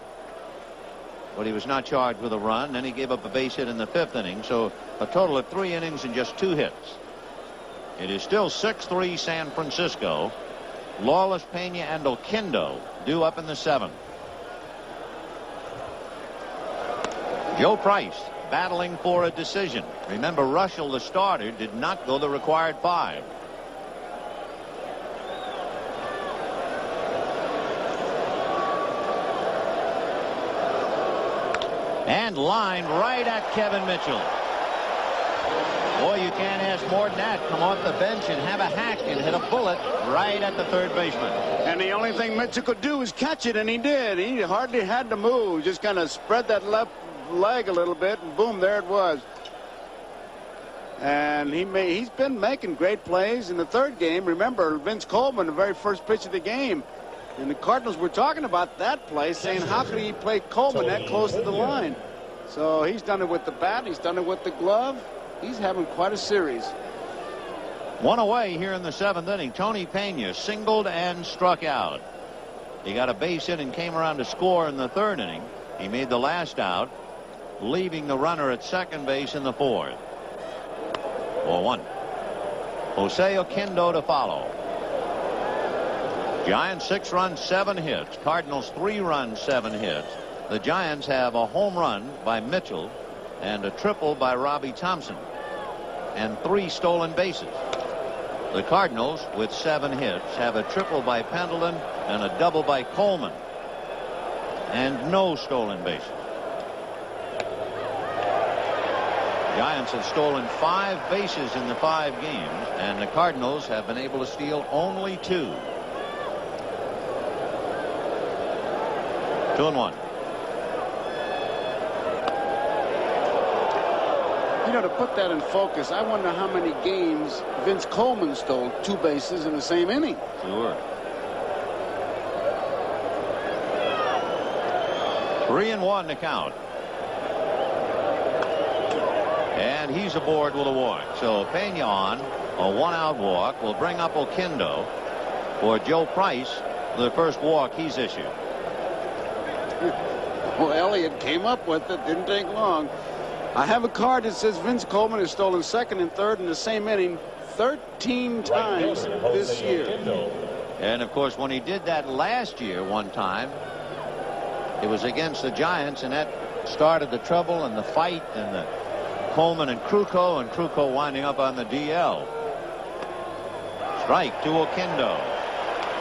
But he was not charged with a run. Then he gave up a base hit in the 5th inning. So a total of 3 innings and just 2 hits. It is still 6-3 San Francisco. Lawless, Pena, and Oquendo due up in the 7th. Joe Price battling for a decision. Remember, Reuschel, the starter, did not go the required 5. And line right at Kevin Mitchell. Boy, you can't ask more than that. Come off the bench and have a hack and hit a bullet right at the third baseman. And the only thing Mitchell could do was catch it, and he did. He hardly had to move. Just kind of spread that left leg a little bit, and boom, there it was. And he's been making great plays in the 3rd game. Remember, Vince Coleman, the very first pitch of the game. And the Cardinals were talking about that play, saying how could he play Coleman that close to the line? So he's done it with the bat. He's done it with the glove. He's having quite a series. 1 away here in the 7th inning. Tony Pena singled and struck out. He got a base hit and came around to score in the 3rd inning. He made the last out, leaving the runner at second base in the 4th. 4-1. Jose Oquendo to follow. Giants 6 runs, 7 hits. Cardinals 3 runs, 7 hits. The Giants have a home run by Mitchell and a triple by Robbie Thompson and 3 stolen bases. The Cardinals, with 7 hits, have a triple by Pendleton and a double by Coleman and no stolen bases. Giants have stolen 5 bases in the 5 games, and the Cardinals have been able to steal only 2. 2-1. You know, to put that in focus, I wonder how many games Vince Coleman stole 2 bases in the same inning. Sure. 3-1 to count. And he's aboard with a walk. So Pena on a 1-out walk will bring up Oquendo for Joe Price, the first walk he's issued. Well, Elliott came up with it. Didn't take long. I have a card that says Vince Coleman has stolen 2nd and 3rd in the same inning 13 times this year. And, of course, when he did that last year one time, it was against the Giants, and that started the trouble and the fight and the Coleman and Krukow winding up on the DL. Strike to Oquendo.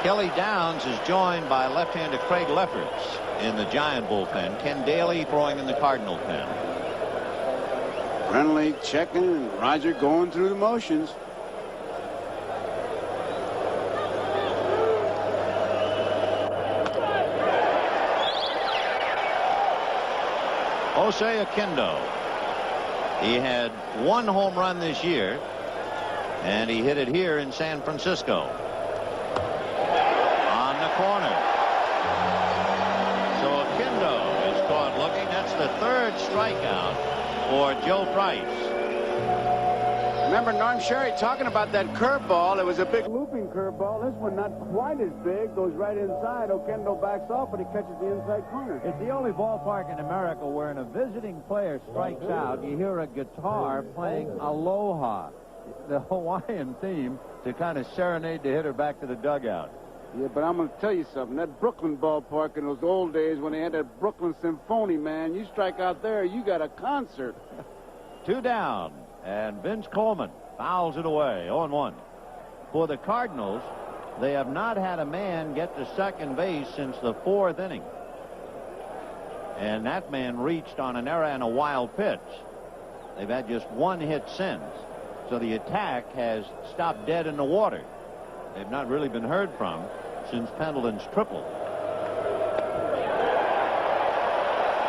Kelly Downs is joined by left-hander Craig Lefferts in the Giant bullpen. Ken Daly throwing in the Cardinal pen. Brenly checking and Roger going through the motions. Jose Aquindo. He had 1 home run this year, and he hit it here in San Francisco. On the corner. So Aquindo is caught looking. That's the 3rd strikeout for Joe Price. Remember Norm Sherry talking about that curveball. It was a big looping curveball. This one not quite as big. Goes right inside. Oquendo backs off, but he catches the inside corner. It's the only ballpark in America where when a visiting player strikes out, you hear a guitar playing Aloha, the Hawaiian theme, to kind of serenade the hitter back to the dugout. Yeah, but I'm going to tell you something. That Brooklyn ballpark in those old days when they had that Brooklyn Symphony, man, you strike out there, you got a concert. 2 down. And Vince Coleman fouls it away. 0-1. For the Cardinals, they have not had a man get to second base since the 4th inning. And that man reached on an error and a wild pitch. They've had just 1 hit since. So the attack has stopped dead in the water. They've not really been heard from since Pendleton's triple.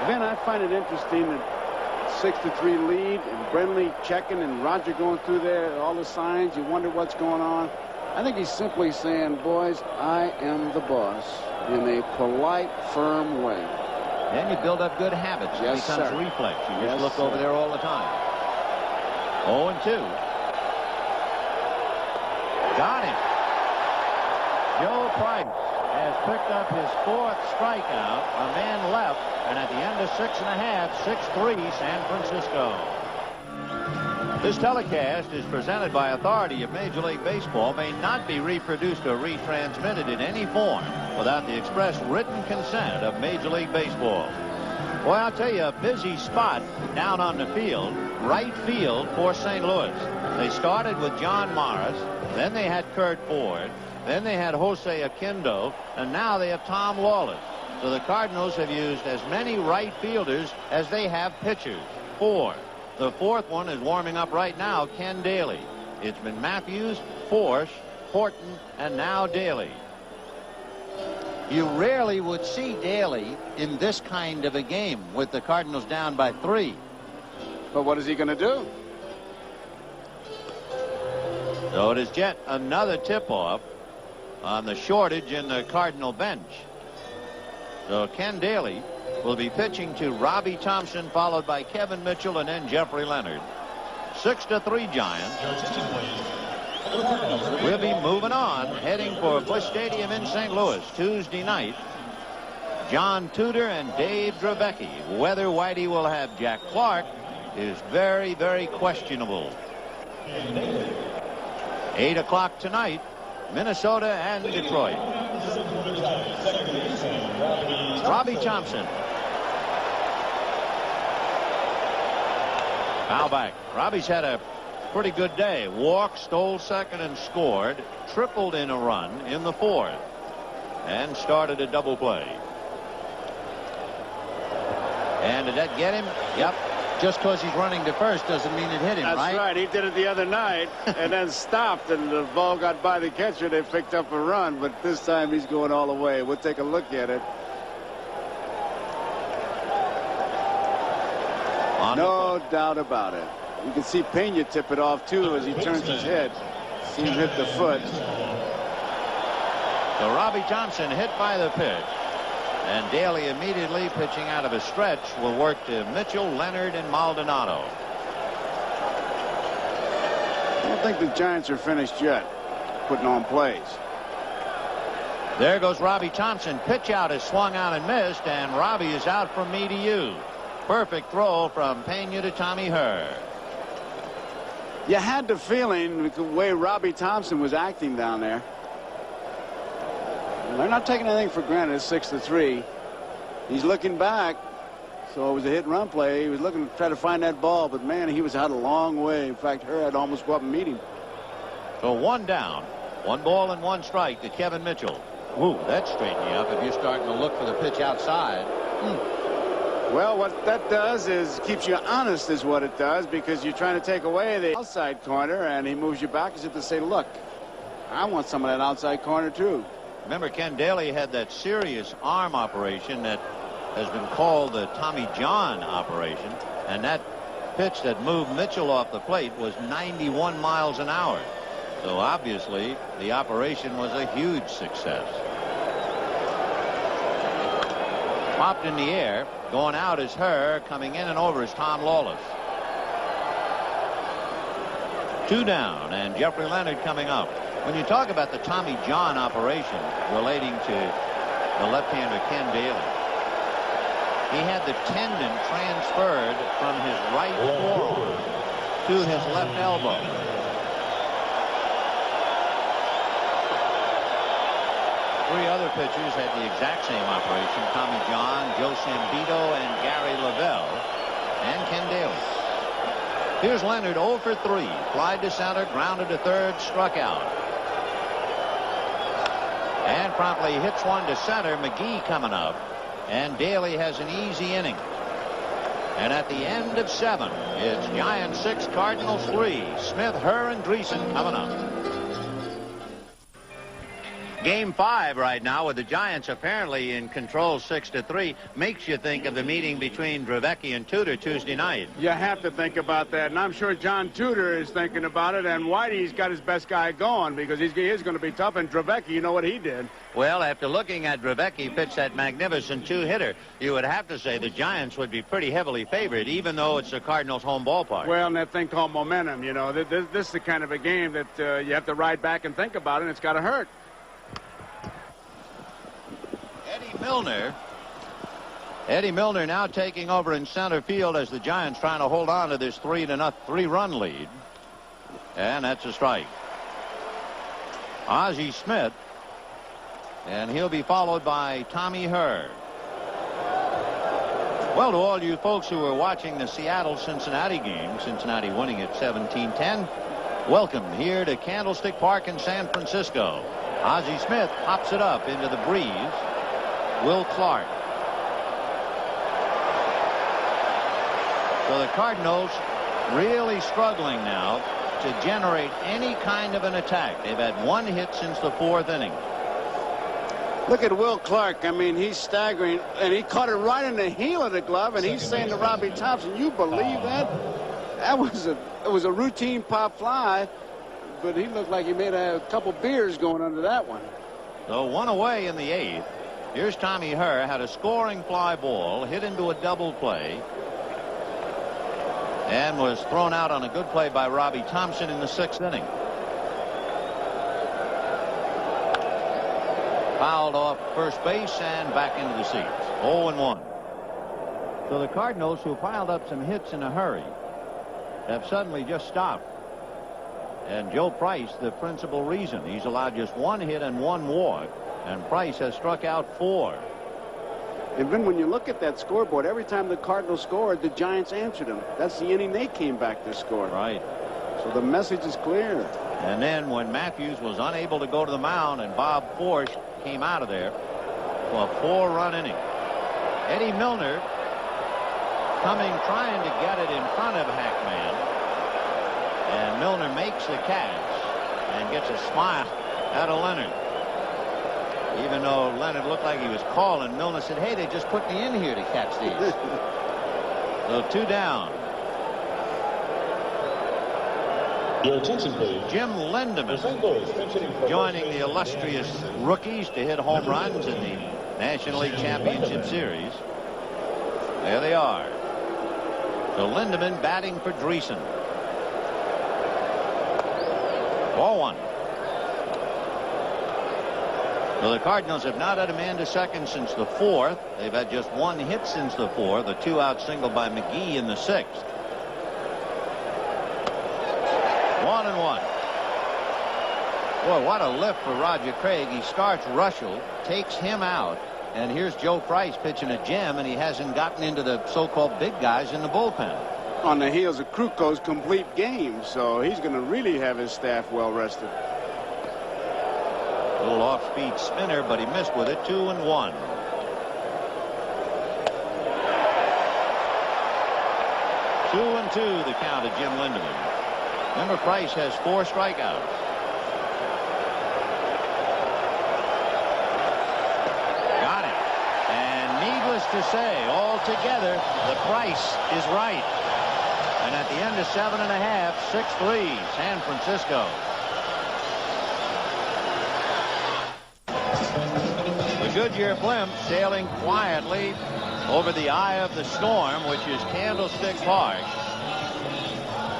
Again, I find it interesting that 6-3 lead and Brenly checking and Roger going through there, all the signs. You wonder what's going on. I think he's simply saying, boys, I am the boss, in a polite, firm way. Then you build up good habits. Yes, it becomes sir. reflex. You just Yes, look over there all the time. 0-2. Got him. Joe Price has picked up his 4th strikeout. A man left, and at the end of 6.5, 6-3 San Francisco. This telecast is presented by authority of Major League Baseball, may not be reproduced or retransmitted in any form without the express written consent of Major League Baseball. Well, I'll tell you, a busy spot down on the field, right field for St. Louis. They started with John Morris, then they had Kurt Ford, then they had Jose Aquindo, and now they have Tom Lawless. So the Cardinals have used as many right fielders as they have pitchers. 4. The 4th one is warming up right now, Ken Daly. It's been Mathews, Forsch, Horton, and now Daly. You rarely would see Daly in this kind of a game with the Cardinals down by 3. But what is he going to do? So it is yet another tip-off on the shortage in the Cardinal bench. So Ken Daly will be pitching to Robbie Thompson, followed by Kevin Mitchell, and then Jeffrey Leonard. 6-3 Giants. We'll be moving on, heading for Busch Stadium in St. Louis Tuesday night. John Tudor and Dave Dravecky. Whether Whitey will have Jack Clark is very, very questionable. 8 o'clock tonight, Minnesota and Detroit. Robbie Thompson. Foul back. Robbie's had a pretty good day. Walked, stole second, and scored. Tripled in a run in the 4th. And started a double play. And did that get him? Yep. Just because he's running to first doesn't mean it hit him, right? That's right. He did it the other night and then stopped, and the ball got by the catcher. They picked up a run, but this time he's going all the way. We'll take a look at it. No doubt about it. You can see Pena tip it off, too, as he turns his head. See him hit the foot. So Robbie Thompson hit by the pitch. And Daly immediately pitching out of a stretch will work to Mitchell, Leonard, and Maldonado. I don't think the Giants are finished yet putting on plays. There goes Robbie Thompson. Pitch out is swung out and missed, and Robbie is out from me to you. Perfect throw from Pena to Tommy Herr. You had the feeling the way Robbie Thompson was acting down there. They're not taking anything for granted. It's 6-3. He's looking back. So it was a hit and run play. He was looking to try to find that ball, but man, he was out a long way. In fact, Herr had almost go up and meet him. So 1 down, 1 ball and 1 strike to Kevin Mitchell. Ooh, that's straightening you up if you're starting to look for the pitch outside. Well, what that does is keeps you honest is what it does, because you're trying to take away the outside corner, and he moves you back as if to say, look, I want some of that outside corner too. Remember, Ken Daly had that serious arm operation that has been called the Tommy John operation, and that pitch that moved Mitchell off the plate was 91 miles an hour. So obviously the operation was a huge success. Popped in the air. Going out is Herr. Coming in and over is Tom Lawless. 2 down, and Jeffrey Leonard coming up. When you talk about the Tommy John operation relating to the left-hander Ken Daly, he had the tendon transferred from his right forearm to his left elbow. Three other pitchers had the exact same operation: Tommy John, Joe Sambito, and Gary Lavelle, and Ken Daly. Here's Leonard 0 for 3. Flied to center, grounded to third, struck out. And promptly hits one to center. McGee coming up. And Daly has an easy inning. And at the end of 7, it's Giants 6, Cardinals 3. Smith, Herr, and Dreesen coming up. Game 5 right now, with the Giants apparently in control 6-3, makes you think of the meeting between Dravecky and Tudor Tuesday night. You have to think about that, and I'm sure John Tudor is thinking about it, and Whitey's got his best guy going, because he is going to be tough, and Dravecky, you know what he did. Well, after looking at Dravecky pitch that magnificent 2-hitter, you would have to say the Giants would be pretty heavily favored, even though it's the Cardinals' home ballpark. Well, and that thing called momentum, you know, this is the kind of a game that you have to ride back and think about it, and it's got to hurt. Eddie Milner now taking over in center field as the Giants trying to hold on to this 3-run lead. And that's a strike. Ozzie Smith, and he'll be followed by Tommy Herr. Well, to all you folks who are watching the Seattle-Cincinnati game, Cincinnati winning at 17-10, welcome here to Candlestick Park in San Francisco. Ozzie Smith pops it up into the breeze. Will Clark. So the Cardinals really struggling now to generate any kind of an attack. They've had 1 hit since the 4th inning. Look at Will Clark. I mean, he's staggering, and he caught it right in the heel of the glove, and he's saying to Robbie Thompson, you believe that? It was a routine pop fly, but he looked like he made a couple beers going under that one. So 1 away in the 8th. Here's Tommy Herr, had a scoring fly ball, hit into a double play, and was thrown out on a good play by Robbie Thompson in the 6th inning. Fouled off first base and back into the seats. 0-1. So the Cardinals, who piled up some hits in a hurry, have suddenly just stopped. And Joe Price, the principal reason. He's allowed just 1 hit and 1 walk. And Price has struck out 4. And then when you look at that scoreboard, every time the Cardinals scored, the Giants answered them. That's the inning they came back to score. Right. So the message is clear. And then when Mathews was unable to go to the mound and Bob Forsch came out of there for a 4-run inning. Eddie Milner trying to get it in front of Hackman. And Milner makes the catch and gets a smile out of Leonard. Even though Leonard looked like he was calling, Milner said, hey, they just put me in here to catch these. So 2 down. Your attention, please. Jim Lindemann St. Louis joining the illustrious rookies to hit home runs in the National League Championship Series. There they are. So Lindemann batting for Dreesen. 4-1. So the Cardinals have not had a man to second since the 4th. They've had just 1 hit since the 4th, a 2-out single by McGee in the 6th. 1-1. Boy, what a lift for Roger Craig. He starts Reuschel, takes him out, and here's Joe Price pitching a gem, and he hasn't gotten into the so-called big guys in the bullpen. On the heels of Kruko's complete game, so he's going to really have his staff well rested. A little off-speed spinner, but he missed with it. 2-1. 2-2 the count of Jim Lindemann. Remember, Price has 4 strikeouts. Got it. And needless to say, altogether, the price is right. And at the end of 7.5, 6-3, San Francisco. The Goodyear blimp sailing quietly over the eye of the storm, which is Candlestick Park.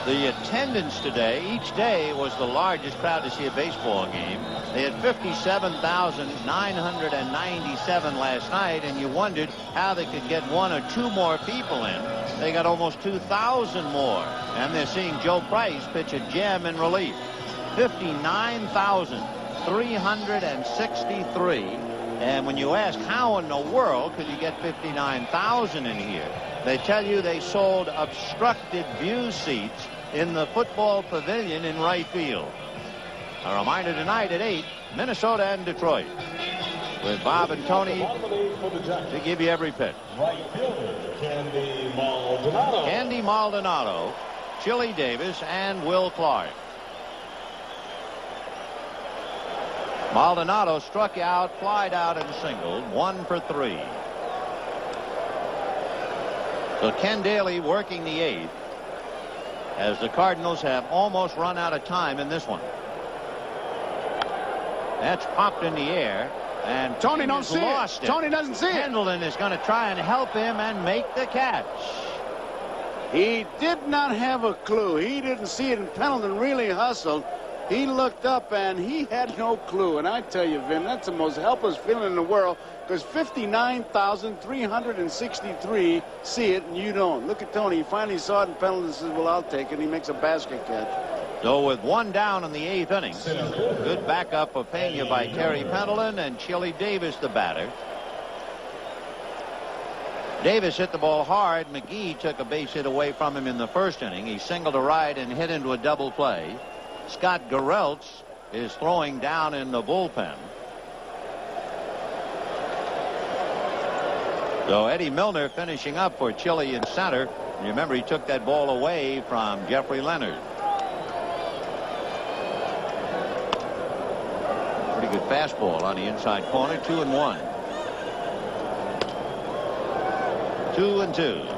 The attendance today, each day, was the largest crowd to see a baseball game. They had 57,997 last night, and you wondered how they could get 1 or 2 more people in. They got almost 2,000 more, and they're seeing Joe Price pitch a gem in relief. 59,363. And when you ask how in the world could you get 59,000 in here, they tell you they sold obstructed view seats in the football pavilion in right field. A reminder tonight at 8, Minnesota and Detroit, with Bob and Tony to give you every pitch. Right fielder, Candy Maldonado, Chili Davis, and Will Clark. Maldonado struck out, flied out, and singled, 1 for 3. So Ken Daly working the 8th, as the Cardinals have almost run out of time in this one. That's popped in the air, and Tony don't see it. Tony doesn't see it. Pendleton is going to try and help him and make the catch. He did not have a clue. He didn't see it, and Pendleton really hustled. He looked up, and he had no clue. And I tell you, Vin, that's the most helpless feeling in the world, because 59,363 see it, and you don't. Look at Tony. He finally saw it, and Pendleton says, well, I'll take it. And he makes a basket catch. So with 1 down in the 8th inning, good backup of Pena by Terry Pendleton, and Chili Davis the batter. Davis hit the ball hard. McGee took a base hit away from him in the 1st inning. He singled to right and hit into a double play. Scott Garrelts is throwing down in the bullpen. So Eddie Milner finishing up for Chili in center. You remember he took that ball away from Jeffrey Leonard. Pretty good fastball on the inside corner. 2-1. 2-2.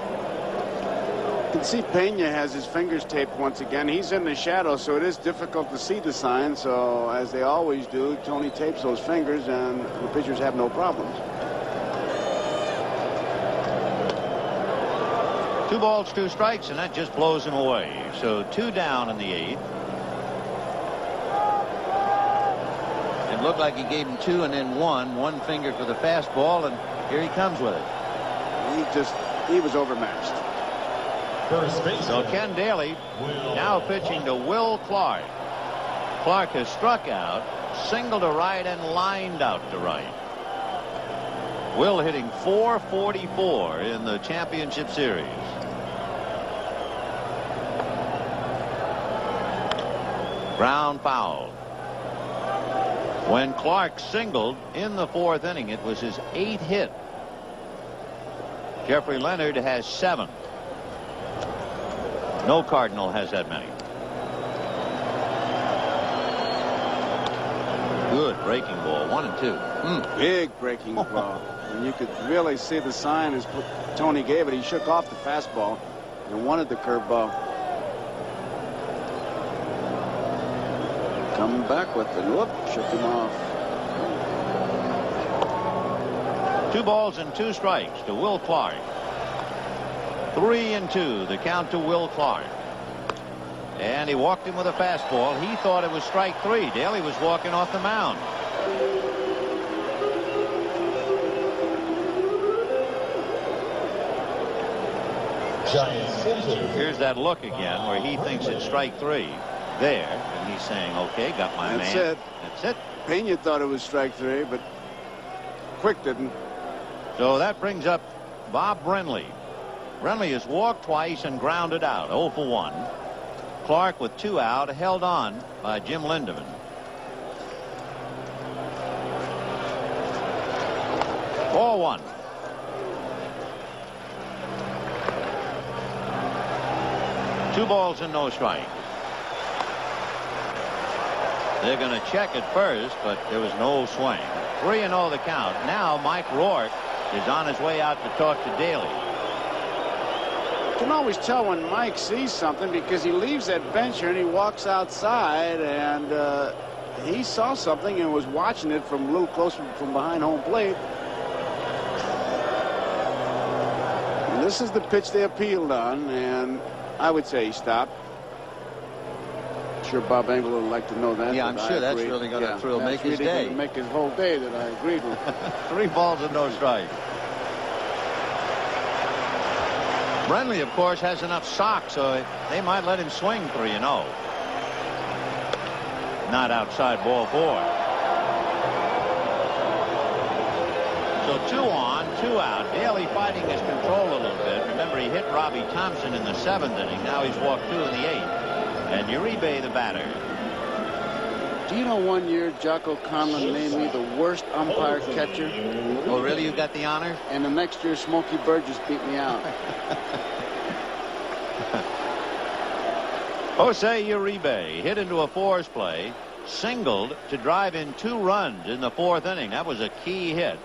You can see Pena has his fingers taped once again. He's in the shadow, so it is difficult to see the sign. So, as they always do, Tony tapes those fingers, and the pitchers have no problems. 2 balls, 2 strikes, and that just blows him away. So 2 down in the 8th. It looked like he gave him 2 and then 1 finger for the fastball, and here he comes with it. He was overmatched. So Ken Daly now pitching to Will Clark. Clark has struck out, singled to right, and lined out to right. Will hitting .444 in the championship series. Ground foul. When Clark singled in the 4th inning, it was his 8th hit. Jeffrey Leonard has 7. No Cardinal has that many. Good breaking ball. 1 and 2. Big breaking ball. And you could really see the sign as Tony gave it. He shook off the fastball and wanted the curveball. Coming back with it. Whoop, shook him off. 2 balls and 2 strikes to Will Clark. 3-2 the count to Will Clark. And he walked him with a fastball. He thought it was strike 3. Daly was walking off the mound. Here's that look again where he thinks it's strike 3 there, and he's saying, okay, got my man. That's it. That's it. Pena thought it was strike 3, but Quick didn't. So that brings up Bob Brenly. Brenly has walked twice and grounded out. 0 for 1. Clark with 2 out, held on by Jim Lindemann. Ball 1. 2 balls and no strikes. They're going to check it first, but there was no swing. 3-0 the count. Now Mike Rourke is on his way out to talk to Daly. You can always tell when Mike sees something because he leaves that bench here and he walks outside, and he saw something and was watching it from a little closer from behind home plate. And this is the pitch they appealed on, and I would say he stopped. Sure Bob Engel would like to know that. Yeah, I'm sure that's really going to make his day. Make his whole day that I agreed with. 3 balls and no strikes. Brenly, of course, has enough socks, so they might let him swing 3-0. Not outside, ball 4. So 2 on, 2 out. Daly fighting his control a little bit. Remember, he hit Robbie Thompson in the 7th inning. Now he's walked 2 in the 8th. And Uribe, the batter. Do you know one year Jocko Conlon named me the worst umpire catcher? Oh, really? You got the honor? And the next year, Smokey Burgess beat me out. Jose Uribe hit into a force play, singled to drive in 2 runs in the 4th inning. That was a key hit.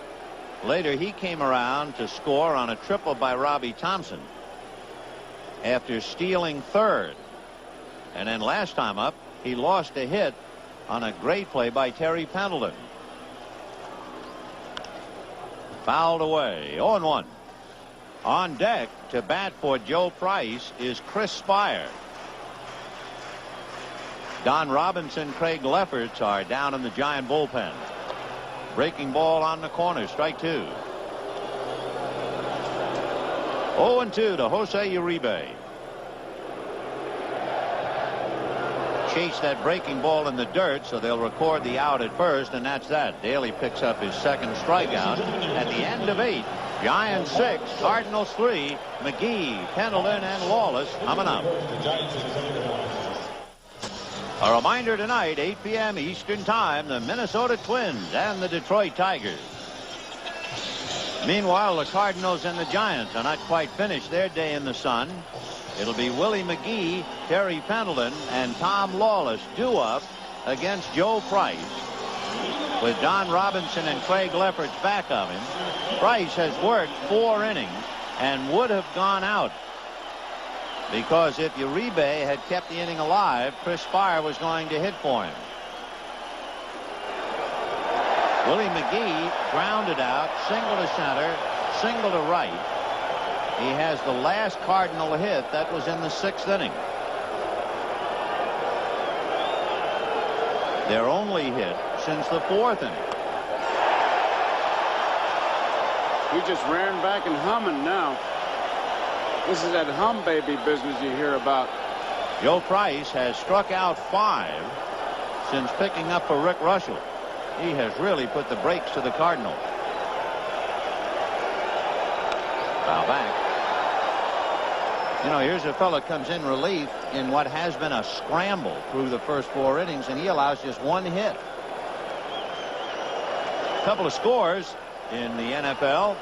Later, he came around to score on a triple by Robbie Thompson after stealing 3rd. And then last time up, he lost a hit on a great play by Terry Pendleton. Fouled away. 0-1. On deck to bat for Joe Price is Chris Spire. Don Robinson, Craig Lefferts are down in the Giant bullpen. Breaking ball on the corner. Strike 2. 0-2 to Jose Uribe. Chase that breaking ball in the dirt, so they'll record the out at first, and that's that. Daly picks up his 2nd strikeout at the end of 8. Giants 6, Cardinals 3. McGee, Pendleton, and Lawless coming up. A reminder tonight, 8 p.m. Eastern Time, the Minnesota Twins and the Detroit Tigers. Meanwhile, the Cardinals and the Giants are not quite finished their day in the sun. It'll be Willie McGee, Terry Pendleton, and Tom Lawless due up against Joe Price. With Don Robinson and Craig Lefferts back of him, Price has worked 4 innings and would have gone out. Because if Uribe had kept the inning alive, Chris Spire was going to hit for him. Willie McGee grounded out, single to center, single to right. He has the last Cardinal hit. That was in the 6th inning. Their only hit since the 4th inning. He just ran back and humming now. This is that hum baby business you hear about. Joe Price has struck out 5 since picking up for Rick Reuschel. He has really put the brakes to the Cardinals. Foul back. You know, here's a fella comes in relief in what has been a scramble through the first 4 innings, and he allows just 1 hit. A couple of scores in the NFL.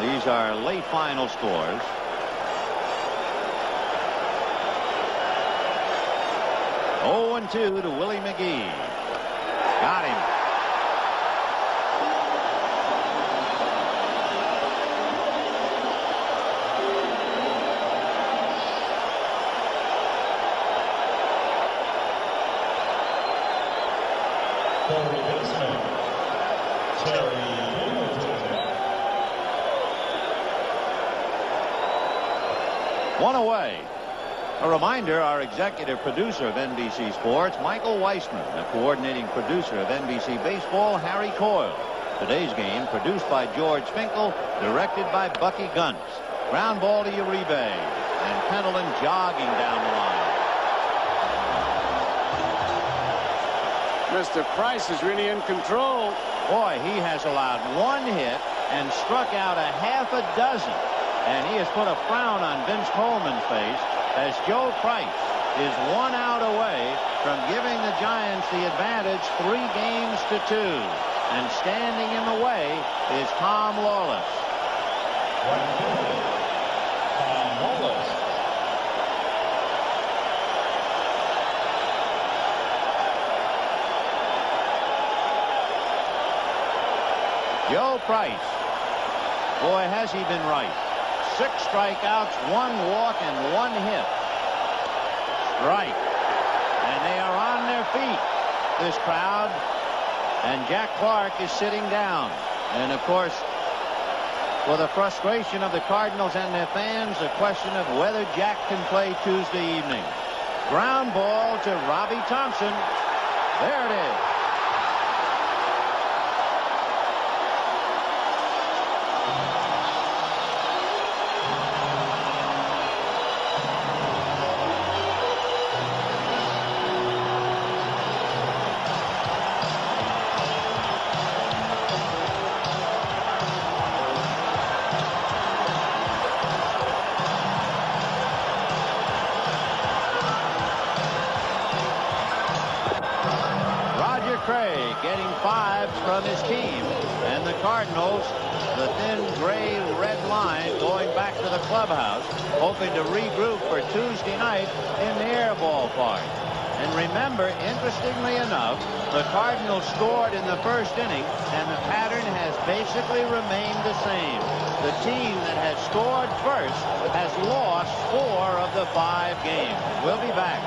These are late final scores. Oh, 0-2 to Willie McGee. Got him. One away. A reminder, our executive producer of NBC Sports, Michael Weissman, the coordinating producer of NBC Baseball, Harry Coyle. Today's game produced by George Finkel, directed by Bucky Gunts. Ground ball to Uribe, and Pendleton jogging down the line. Mr. Price is really in control. Boy, he has allowed 1 hit and struck out a half a dozen. And he has put a frown on Vince Coleman's face as Joe Price is 1 out away from giving the Giants the advantage 3 games to 2. And standing in the way is Tom Lawless. Joe Price. Boy, has he been right. 6 strikeouts, 1 walk, and 1 hit. Strike. And they are on their feet, this crowd. And Jack Clark is sitting down. And, of course, for the frustration of the Cardinals and their fans, the question of whether Jack can play Tuesday evening. Ground ball to Robbie Thompson. There it is. Getting 5s from his team, and the Cardinals, the thin gray-red line, going back to the clubhouse, hoping to regroup for Tuesday night in their ballpark. And remember, interestingly enough, the Cardinals scored in the first inning, and the pattern has basically remained the same. The team that has scored first has lost 4 of the 5 games. We'll be back.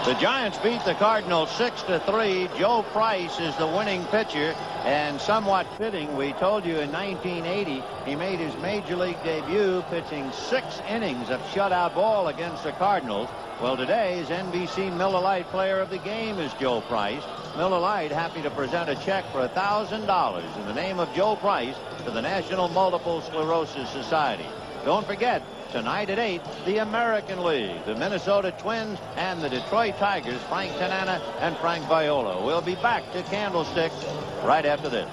The Giants beat the Cardinals 6-3. Joe Price is the winning pitcher, and somewhat fitting, we told you in 1980 he made his major league debut pitching 6 innings of shutout ball against the Cardinals. Well, today's NBC Miller Lite Player of the Game is Joe Price. Miller Lite happy to present a check for $1,000 in the name of Joe Price to the National Multiple Sclerosis Society. Don't forget, tonight at 8, the American League, the Minnesota Twins and the Detroit Tigers, Frank Tanana and Frank Viola. We'll be back to Candlestick right after this.